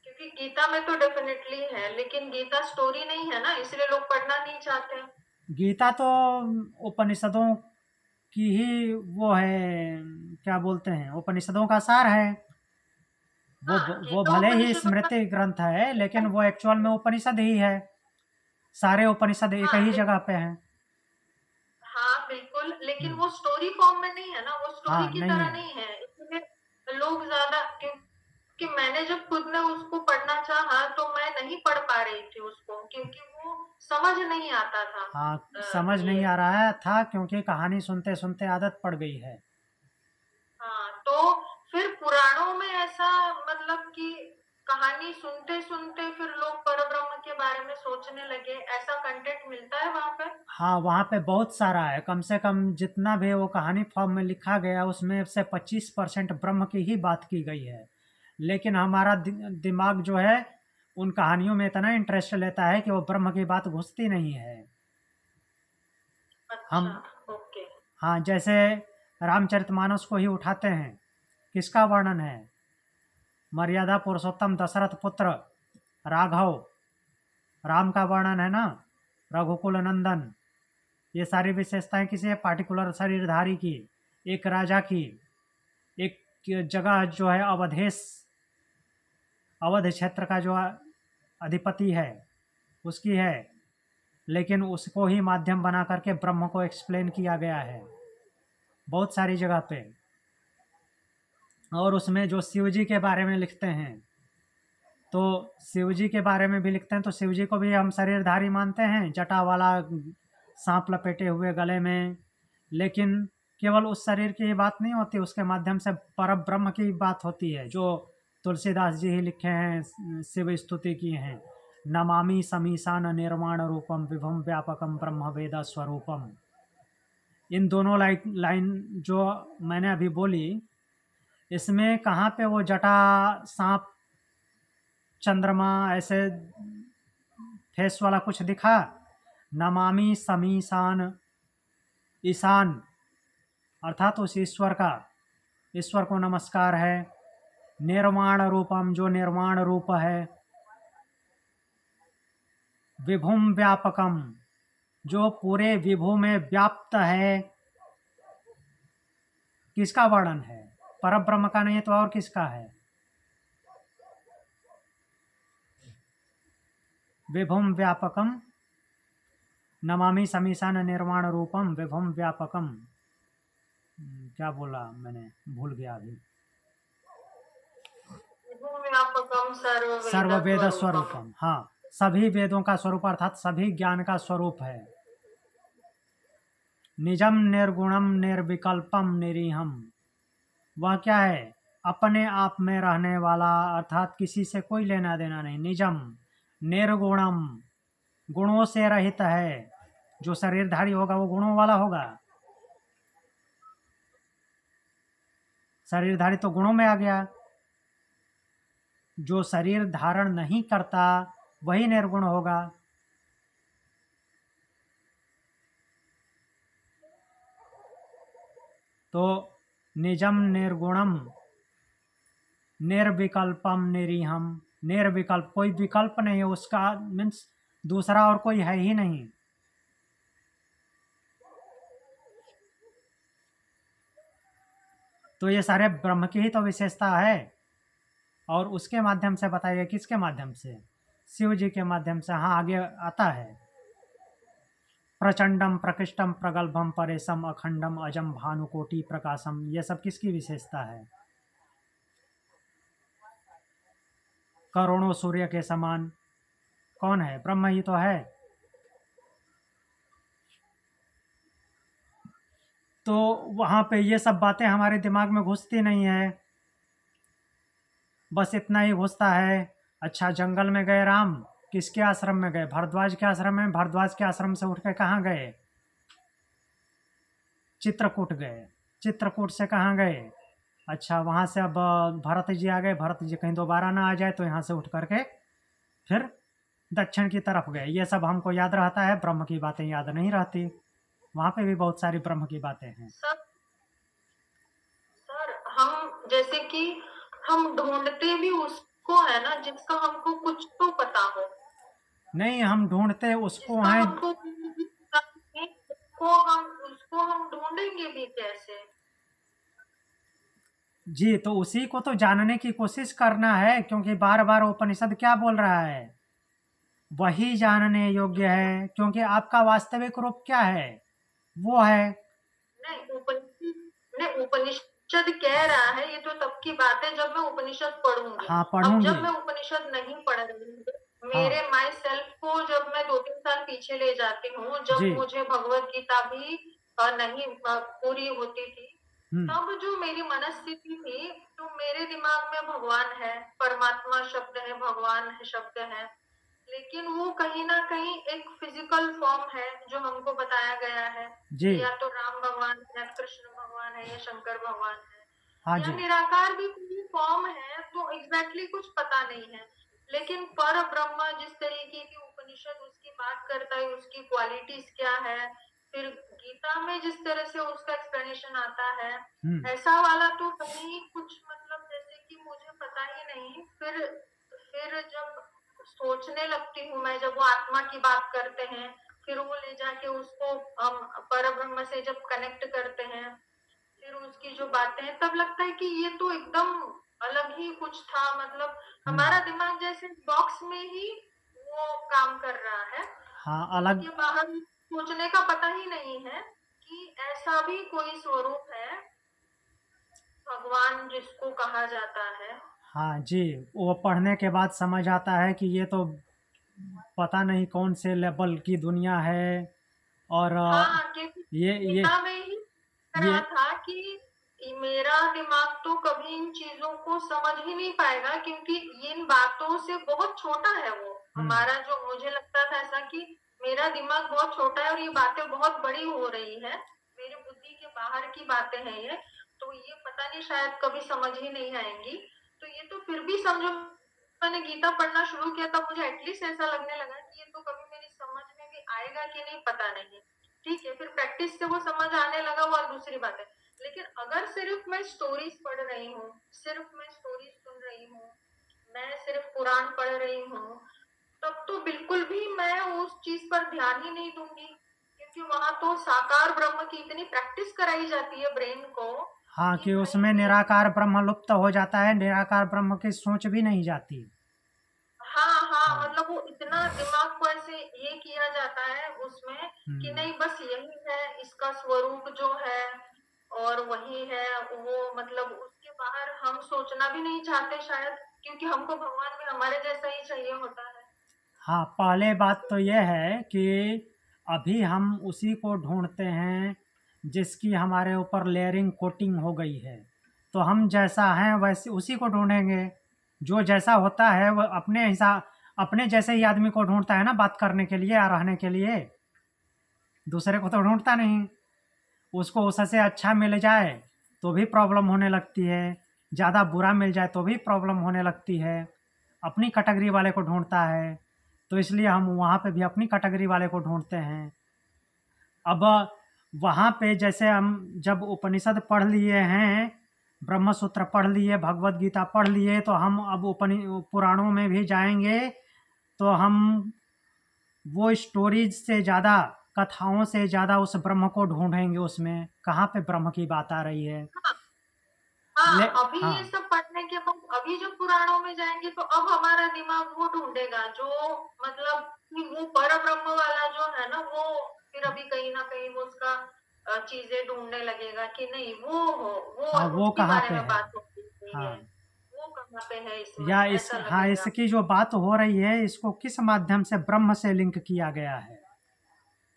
क्योंकि गीता में तो डेफिनेटली है, लेकिन गीता स्टोरी नहीं है ना, इसलिए लोग पढ़ना नहीं चाहते। गीता तो उपनिषदों की ही वो है, क्या बोलते हैं, उपनिषदों का सार है। वो हाँ, वो गीता भले ही उपनिषदों का, स्मृति ग्रंथ है, लेकिन वो एक्चुअल में उपनिषद ही है। सारे उपनिषद एक हाँ ही जगह पे हैं। हाँ बिल्कुल, लेकिन वो स्टोरी फॉर्म में नहीं है ना, वो स्टोरी हाँ, की नहीं तरह है। नहीं है, इसलिए लोग ज्यादा, क्योंकि मैंने जब खुद ने उसको पढ़ना चाहा तो मैं नहीं पढ़ पा रही थी उसको, क्योंकि वो समझ नहीं आता था। हाँ, समझ ये, नहीं आ रहा था क्योंकि कहानी सुनते सुनते आदत पड़ गई है। हाँ, तो फिर पुराणों में ऐसा, मतलब कि कहानी सुनते सुनते फिर लोग परब्रह्म के बारे में सोचने लगे, ऐसा कंटेंट मिलता है वहां पे? हाँ, वहाँ पे बहुत सारा है। कम से कम जितना भी वो कहानी फॉर्म में लिखा गया उसमें से 25% ब्रह्म की ही बात की गई है। लेकिन हमारा दिमाग जो है उन कहानियों में इतना इंटरेस्ट लेता है कि वो ब्रह्म की बात घुसती नहीं है। अच्छा, हम ओके। हाँ, जैसे रामचरितमानस को ही उठाते हैं, किसका वर्णन है? मर्यादा पुरुषोत्तम दशरथ पुत्र राघव, राम का वर्णन है ना, रघुकुल नंदन। ये सारी विशेषताएं किसी पार्टिकुलर शरीरधारी की, एक राजा की, एक जगह जो है अवधेश, अवध क्षेत्र का जो अधिपति है उसकी है, लेकिन उसको ही माध्यम बना करके ब्रह्म को एक्सप्लेन किया गया है बहुत सारी जगह पे। और उसमें जो शिव जी के बारे में लिखते हैं, तो शिव जी के बारे में भी लिखते हैं, तो शिव जी को भी हम शरीरधारी मानते हैं, जटा वाला, सांप लपेटे हुए गले में। लेकिन केवल उस शरीर की बात नहीं होती, उसके माध्यम से पर ब्रह्म की बात होती है, जो तुलसीदास जी ही लिखे हैं, शिव स्तुति की हैं। नमामि समीशान निर्माण रूपम विभम व्यापकम ब्रह्म वेद स्वरूपम। इन दोनों लाइन जो मैंने अभी बोली, इसमें कहाँ पे वो जटा, सांप, चंद्रमा ऐसे फेस वाला कुछ दिखा? नमामि समीसान, ईशान अर्थात उस ईश्वर को नमस्कार है। निर्वाण रूपम, जो निर्वाण रूप है। विभुम व्यापकम, जो पूरे विभु में व्याप्त है। किसका वर्णन है? परब्रह्म का नहीं तो और किसका है? विभुम व्यापकम नमामि समीसान निर्वाण रूपम विभुम व्यापकम। क्या बोला मैंने, भूल गया अभी। व्यापकम सर्व वेद स्वरूपम, हाँ, सभी वेदों का स्वरूप अर्थात सभी ज्ञान का स्वरूप है। निजम निर्गुणम निर्विकल्पम निरीहम, वह क्या है? अपने आप में रहने वाला अर्थात किसी से कोई लेना देना नहीं। निजम निर्गुणम, गुणों से रहित है। जो शरीरधारी होगा वो गुणों वाला होगा। शरीरधारी तो गुणों में आ गया। जो शरीर धारण नहीं करता वही निर्गुण होगा। तो निजम निर्गुणम निर्विकल्पम निरीहम, निर्विकल्प, कोई विकल्प नहीं है उसका, मीन्स दूसरा और कोई है ही नहीं। तो ये सारे ब्रह्म की ही तो विशेषता है। और उसके माध्यम से बताइए, किसके माध्यम से? शिव जी के माध्यम से। हाँ, आगे आता है। प्रचंडम प्रकृष्टम प्रगल्भम परेशम अखंडम अजम भानुकोटि प्रकाशम, ये सब किसकी विशेषता है? करोड़ों सूर्य के समान। कौन है? ब्रह्म ही तो है। तो वहां पे ये सब बातें हमारे दिमाग में घुसती नहीं है। बस इतना ही घुसता है। अच्छा, जंगल में गए राम, किसके आश्रम में गए? भरद्वाज के आश्रम में। भरद्वाज के आश्रम से उठ के कहाँ गए? चित्रकूट गए। चित्रकूट से कहाँ गए? अच्छा, वहाँ से अब भरत जी आ गए। भरत जी कहीं दोबारा ना आ जाए तो यहाँ से उठ करके फिर दक्षिण की तरफ गए। ये सब हमको याद रहता है, ब्रह्म की बातें याद नहीं रहती। वहाँ पे भी बहुत सारी ब्रह्म की बातें हैं। सर हम जैसे कि हम ढूंढते भी उसको है ना जिसका हमको कुछ तो पता हो। नहीं, हम ढूंढते उसको जिसका हैं। हमको उसको हम ढूंढेंगे भी कैसे? जी, तो उसी को तो जानने की कोशिश करना है, क्योंकि बार बार उपनिषद क्या बोल रहा है? वही जानने योग्य है, क्योंकि आपका वास्तविक रूप क्या है? वो है। नहीं, उपनिषद कह रहा है, ये तो तब की बात है जब मैं उपनिषद पढ़ूंगी। हाँ, अब पढ़ूंगी। जब मैं उपनिषद नहीं पढ़ रही हूँ, हाँ, मेरे माई सेल्फ को जब मैं 2-3 साल पीछे ले जाती हूँ, जब जी। मुझे भगवत गीता भी नहीं पूरी होती थी, तब जो मेरी मनस्थिति थी, तो मेरे दिमाग में भगवान है, परमात्मा शब्द है, भगवान है शब्द है, लेकिन वो कहीं ना कहीं एक फिजिकल फॉर्म है जो हमको बताया गया है। जी। या तो राम भगवान है, कृष्ण भगवान है, या शंकर भगवान है, हाँ या जी। निराकार भी कोई फॉर्म है, तो एग्जैक्टली कुछ पता नहीं है। लेकिन पर ब्रह्म जिस तरीके की उपनिषद उसकी बात करता है, उसकी क्वालिटीज क्या है, फिर गीता में जिस तरह से उसका एक्सप्लेनेशन आता है, ऐसा वाला तो कहीं कुछ मतलब जैसे कि मुझे पता ही नहीं। फिर जब सोचने लगती हूँ मैं, जब वो आत्मा की बात करते हैं, फिर वो ले जाके उसको पर ब्रह्म से जब कनेक्ट करते हैं, फिर उसकी जो बातें हैं, तब लगता है कि ये तो एकदम अलग ही कुछ था। मतलब हमारा दिमाग जैसे बॉक्स में ही वो काम कर रहा है। हाँ, अलग। ये बाहर सोचने का पता ही नहीं है कि ऐसा भी कोई स्वरूप है भगवान जिसको कहा जाता है। हाँ जी, वो पढ़ने के बाद समझ आता है कि ये तो पता नहीं कौन से लेवल की दुनिया है। और हाँ, क्योंकि ये गीता में ही ये रहा था कि मेरा दिमाग तो कभी इन चीजों को समझ ही नहीं पाएगा, क्योंकि इन बातों से बहुत छोटा है वो हमारा। जो मुझे लगता था ऐसा कि मेरा दिमाग बहुत छोटा है और ये बातें बहुत बड़ी हो रही है, मेरी बुद्धि के बाहर की बातें हैं ये, तो ये पता नहीं शायद कभी समझ ही नहीं आएंगी। तो ये तो फिर भी समझो, मैंने गीता पढ़ना शुरू किया तब मुझे एटलीस्ट ऐसा लगने लगा कि ये तो कभी मेरी समझ में भी आएगा पड़ेगा कि नहीं पता नहीं, ठीक है, फिर प्रैक्टिस से वो समझ आने लगा, वो और दूसरी बात है। लेकिन अगर सिर्फ मैं स्टोरीज पढ़ रही हूँ, सिर्फ मैं स्टोरीज सुन रही हूँ, मैं सिर्फ पुराण पढ़ रही हूँ, तब तो बिल्कुल भी मैं उस चीज पर ध्यान ही नहीं दूंगी, क्योंकि वहां तो साकार ब्रह्म की इतनी प्रैक्टिस कराई जाती है ब्रेन को हाँ, कि कि भाई उसमें निराकार ब्रह्म लुप्त हो जाता है, निराकार ब्रह्म की सोच भी नहीं जाती। हाँ हाँ, हाँ। मतलब वो इतना दिमाग को ऐसे ये किया जाता है उसमें कि नहीं बस यही है इसका स्वरूप जो है और वही है वो, मतलब उसके बाहर हम सोचना भी नहीं चाहते शायद, क्योंकि हमको भगवान में हमारे जैसा ही चाहिए होता है। हाँ, पहले बात तो यह है कि अभी हम उसी को ढूंढते हैं जिसकी हमारे ऊपर लेयरिंग कोटिंग हो गई है, तो हम जैसा हैं वैसे उसी को ढूंढेंगे। जो जैसा होता है वो अपने हिसाब, अपने जैसे ही आदमी को ढूंढता है ना, बात करने के लिए या रहने के लिए, दूसरे को तो ढूंढता नहीं। उसको उससे अच्छा मिल जाए तो भी प्रॉब्लम होने लगती है, ज़्यादा बुरा मिल जाए तो भी प्रॉब्लम होने लगती है। अपनी कैटेगरी वाले को ढूंढता है, तो इसलिए हम वहाँ पे भी अपनी कैटेगरी वाले को ढूंढते हैं। अब वहाँ पे जैसे हम जब उपनिषद पढ़ लिए हैं, ब्रह्म सूत्र पढ़ लिए, भगवत गीता पढ़ लिए, तो हम अब पुराणों में भी जाएंगे तो हम वो स्टोरीज से ज़्यादा, कथाओं से ज़्यादा उस ब्रह्म को ढूंढेंगे। उसमें कहाँ पे ब्रह्म की बात आ रही है। ले हाँ, अभी हाँ ये सब पढ़ने के बाद अभी जो पुराणों में जाएंगे तो अब हमारा दिमाग वो ढूंढेगा जो, मतलब कि वो पर ब्रह्म वाला जो है ना, वो फिर अभी कहीं ना कहीं वो उसका चीजें ढूंढने लगेगा कि नहीं वो हो, वो हाँ, वो उसके कहाँ बारे पे में है। बात हो रही है, हाँ, वो कहाँ पे है इसमें, या ऐसा हाँ, लगेगा। इसकी जो बात हो रही है, इसको किस माध्यम से ब्रह्म से लिंक किया गया है।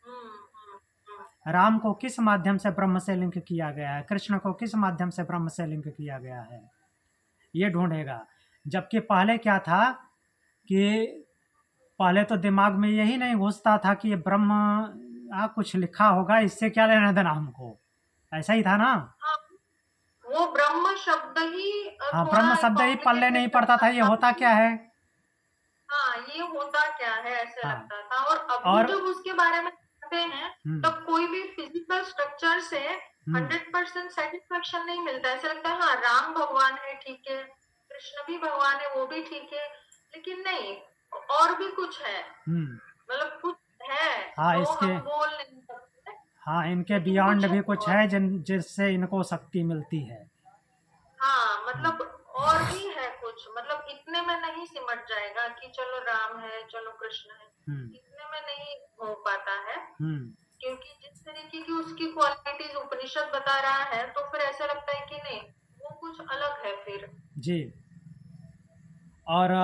हम्म हम्म हम्म राम को किस माध्यम से ब्रह्म से लिंक किया गया है, कृष्ण को किस माध्यम से ब्रह्म से लिंक किया गया है, ये ढूंढेगा। जबकि पहले क्या था कि पहले तो दिमाग में यही नहीं घुसता था कि ये ब्रह्म कुछ लिखा होगा, इससे क्या लेना देना हमको, ऐसा ही था ना। हाँ, वो ब्रह्म शब्द ही हाँ, थोड़ा ब्रह्म शब्द ही पल्ले नहीं कॉम्प्लिकेटेड पड़ता लगता था, ये था। होता क्या है। हाँ, ये होता क्या है ऐसे हाँ, लगता था, और अभी और जब उसके बारे में पढ़ते हैं हम्म तब कोई भी फिजिकल स्ट्रक्चर से हम्म 100% सेटिस्फेक्शन नहीं मिलता। ऐसा लगता है हाँ राम भगवान है ठीक है, कृष्ण भी भगवान है वो भी ठीक है, लेकिन नहीं, और भी कुछ है, हम्म मतलब कुछ है हाँ, जो इसके, हम बोल नहीं सकते, हाँ, इनके लेकिन बियॉन्ड कुछ है भी कुछ और। है जिससे इनको शक्ति मिलती है। हाँ, हम्म मतलब और भी है कुछ, मतलब इतने में नहीं सिमट जाएगा कि चलो राम है चलो कृष्ण है, हम्म इतने में नहीं हो पाता है, हम्म क्योंकि जिस तरीके की उसकी क्वालिटीज उपनिषद बता रहा है तो फिर ऐसा लगता है कि नहीं वो कुछ अलग है फिर। जी। और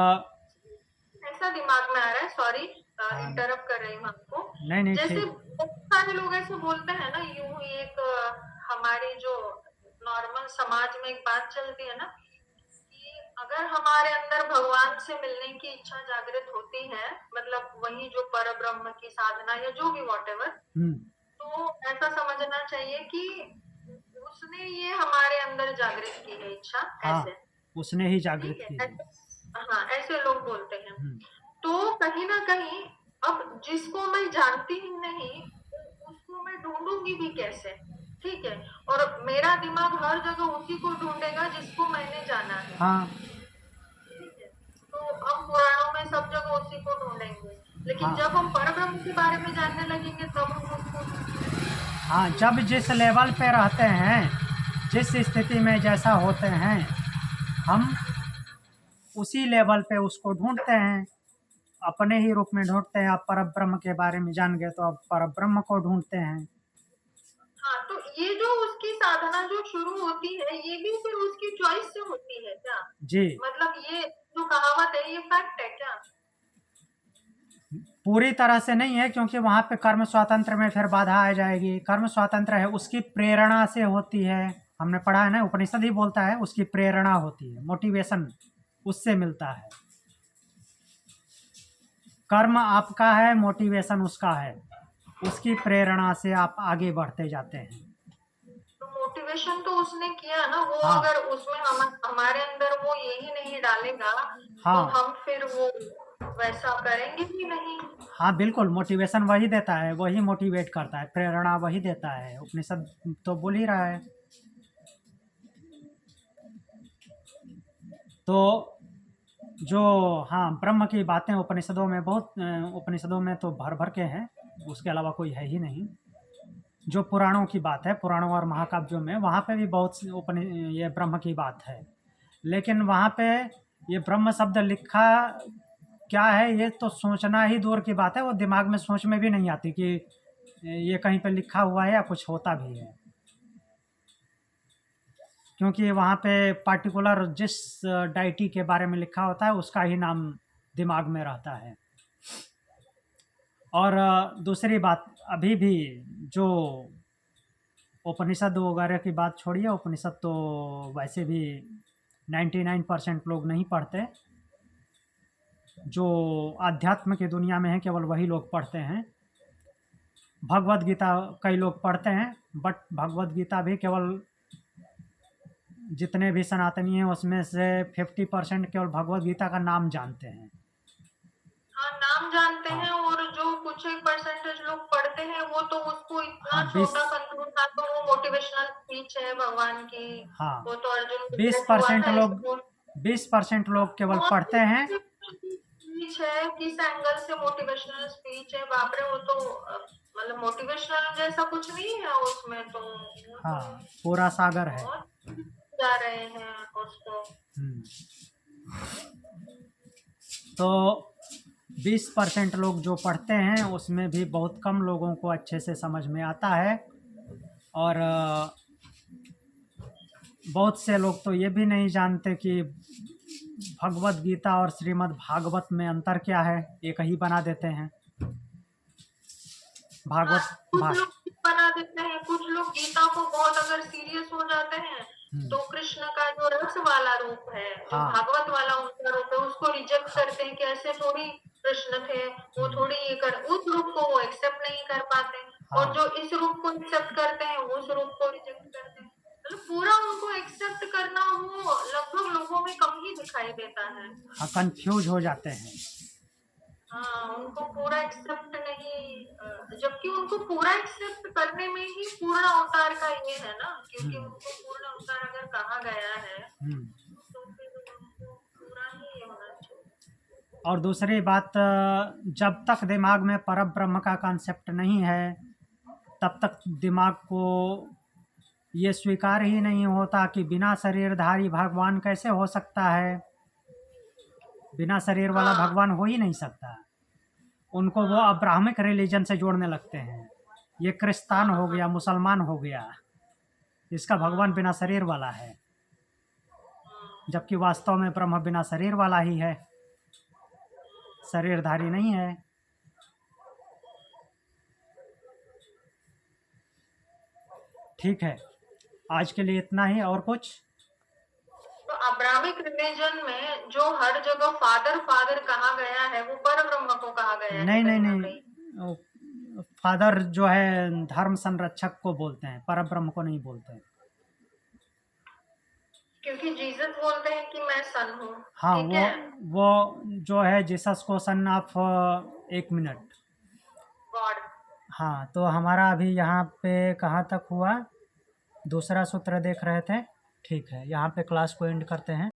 ऐसा दिमाग में आ रहा है, सॉरी हाँ, इंटरप्ट कर रही हूँ आपको। नहीं नहीं, जैसे ठीक। बहुत सारे लोग ऐसे बोलते हैं ना, यूं ही एक हमारी जो नॉर्मल समाज में एक बात चलती है ना कि अगर हमारे अंदर भगवान से मिलने की इच्छा जागृत होती है, मतलब वही जो पर ब्रह्म की साधना या जो भी वॉटेवर, हम्म तो ऐसा समझना चाहिए कि उसने ये हमारे अंदर जागृत की है इच्छा, हाँ, ऐसे, उसने ही ठीक जागृत है, की है। ऐसे, हाँ ऐसे लोग बोलते हैं। हम्म तो कहीं ना कहीं अब जिसको मैं जानती ही नहीं उसको मैं ढूंढूंगी भी कैसे, ठीक है, और मेरा दिमाग हर जगह उसी को ढूंढेगा जिसको मैंने जाना है, हाँ ठीक है, तो हम पुराणों में सब जगह उसी को ढूंढेंगे, लेकिन हाँ जब हम परब्रह्म के बारे में जानने लगेंगे तब हम उसको ढूंढेंगे। हाँ, जब जिस लेवल पे रहते हैं, जिस स्थिति में जैसा होते हैं, हम उसी लेवल पे उसको ढूंढते हैं, अपने ही रूप में ढूंढते हैं। आप परब्रह्म के बारे में जान गए तो आप परब्रह्म को ढूंढते हैं। हाँ, तो ये जो उसकी साधना जो शुरू होती है ये भी फिर उसकी चॉइस से होती है क्या, जी, मतलब ये जो कहावत है ये फैक्ट है क्या? पूरी तरह से नहीं है, क्योंकि वहाँ पे कर्म स्वातंत्र में फिर बाधा आ जाएगी। कर्म स्वातंत्र है, उसकी प्रेरणा से होती है। हमने पढ़ा है ना, उपनिषद ही बोलता है उसकी प्रेरणा होती है, मोटिवेशन उससे मिलता है। कर्म आपका है, मोटिवेशन उसका है, उसकी प्रेरणा से आप आगे बढ़ते जाते हैं। तो मोटिवेशन तो उसने किया ना, वो हाँ अगर उसमें हमारे अंदर वो यही नहीं डालेगा तो हाँ हम फिर वो वैसा करेंगे भी नहीं। हाँ बिल्कुल, मोटिवेशन वही देता है, वही मोटिवेट करता है, प्रेरणा वही देता है। उपनिषद तो बोल ही रहा है। तो जो हाँ, ब्रह्म की बातें उपनिषदों में बहुत उपनिषदों में तो भर भर के हैं, उसके अलावा कोई है ही नहीं। जो पुराणों की बात है, पुराणों और महाकाव्यों में, वहाँ पे भी बहुत ये ब्रह्म की बात है। लेकिन वहाँ पे ये ब्रह्म शब्द लिखा क्या है, ये तो सोचना ही दूर की बात है। वो दिमाग में सोच में भी नहीं आती कि ये कहीं पे लिखा हुआ है या कुछ होता भी है, क्योंकि वहाँ पे पार्टिकुलर जिस डाइटी के बारे में लिखा होता है उसका ही नाम दिमाग में रहता है। और दूसरी बात, अभी भी जो उपनिषद वगैरह की बात छोड़िए, उपनिषद तो वैसे भी 99% लोग नहीं पढ़ते। जो आध्यात्म की दुनिया में है केवल वही लोग पढ़ते हैं। भगवद गीता कई लोग पढ़ते हैं, बट भगवद गीता भी केवल जितने भी सनातनी हैं उसमें से 50% केवल भगवद गीता का नाम जानते हैं। हाँ, नाम जानते हाँ। हैं, और जो कुछ एक परसेंटेज लोग पढ़ते हैं वो तो उसको इतना हाँ, छोटा कंक्लूड था, तो वो मोटिवेशनल स्पीच है भगवान की। हाँ, वो तो अर्जुन को 20% हुआ था, लोग इसको 20% लोग केवल पढ़ते हैं। स्पीच है, किस एंगल से मोटिवेशनल स्पीच है, बाप रे, वो तो मतलब मोटिवेशनल जैसा कुछ नहीं है उसमें तो। हाँ, पूरा सागर है। बहुत जा रहे हैं उसको। तो 20% लोग जो पढ़ते हैं उसमें भी बहुत कम लोगों को अच्छे से समझ में आता है। और बहुत से लोग तो ये भी नहीं जानते कि भगवत गीता और श्रीमद् भागवत में अंतर क्या है, एक ही बना देते हैं। भागवत कुछ लोग बना देते हैं, कुछ लोग गीता को बहुत अगर सीरियस हो जाते हैं तो कृष्ण का जो रस वाला रूप है, जो हाँ। भागवत वाला उनका रूप है, उसको रिजेक्ट करते हैं कि ऐसे थोड़ी कृष्ण थे, वो थोड़ी ये कर, उस रूप को वो एक्सेप्ट नहीं कर पाते। हाँ। और जो इस रूप को एक्सेप्ट करते हैं उस रूप को रिजेक्ट करते हैं। मतलब पूरा उनको एक्सेप्ट करना वो लगभग लोगों में कम ही दिखाई देता है। हाँ, कंफ्यूज हो जाते हैं। हाँ, उनको पूरा एक्सेप्ट नहीं, जबकि उनको पूरा एक्सेप्ट करने में ही पूर्ण अवतार का ये है ना, क्योंकि उनको पूर्ण अवतार अगर कहा गया है तो फिर उनको पूरा ही ये होना चाहिए। और दूसरी बात, जब तक दिमाग में परब्रह्म का कॉन्सेप्ट नहीं है तब तक दिमाग को ये स्वीकार ही नहीं होता कि बिना शरीरधारी भगवान कैसे हो सकता है। बिना शरीर वाला भगवान हो ही नहीं सकता। उनको वो अब्राहमिक रिलीजन से जोड़ने लगते हैं। ये क्रिस्तान हो गया, मुसलमान हो गया, इसका भगवान बिना शरीर वाला है, जबकि वास्तव में ब्रह्म बिना शरीर वाला ही है, शरीरधारी नहीं है। ठीक है, आज के लिए इतना ही। और कुछ? तो अब्राहमिक रिलीजन में जो हर जगह फादर फादर कहा गया है वो परब्रह्म को कहा गया है। नहीं नहीं नहीं, फादर जो है धर्म संरक्षक को बोलते हैं, परब्रह्म को नहीं बोलते हैं। क्योंकि जीसस बोलते हैं कि मैं सन हूँ। हाँ, वो जो है जीसस को सन ऑफ, एक मिनट, गॉड। हाँ, तो हमारा अभी यहाँ पे कहाँ तक हुआ? दूसरा सूत्र देख रहे थे। ठीक है, यहाँ पे क्लास को एंड करते हैं।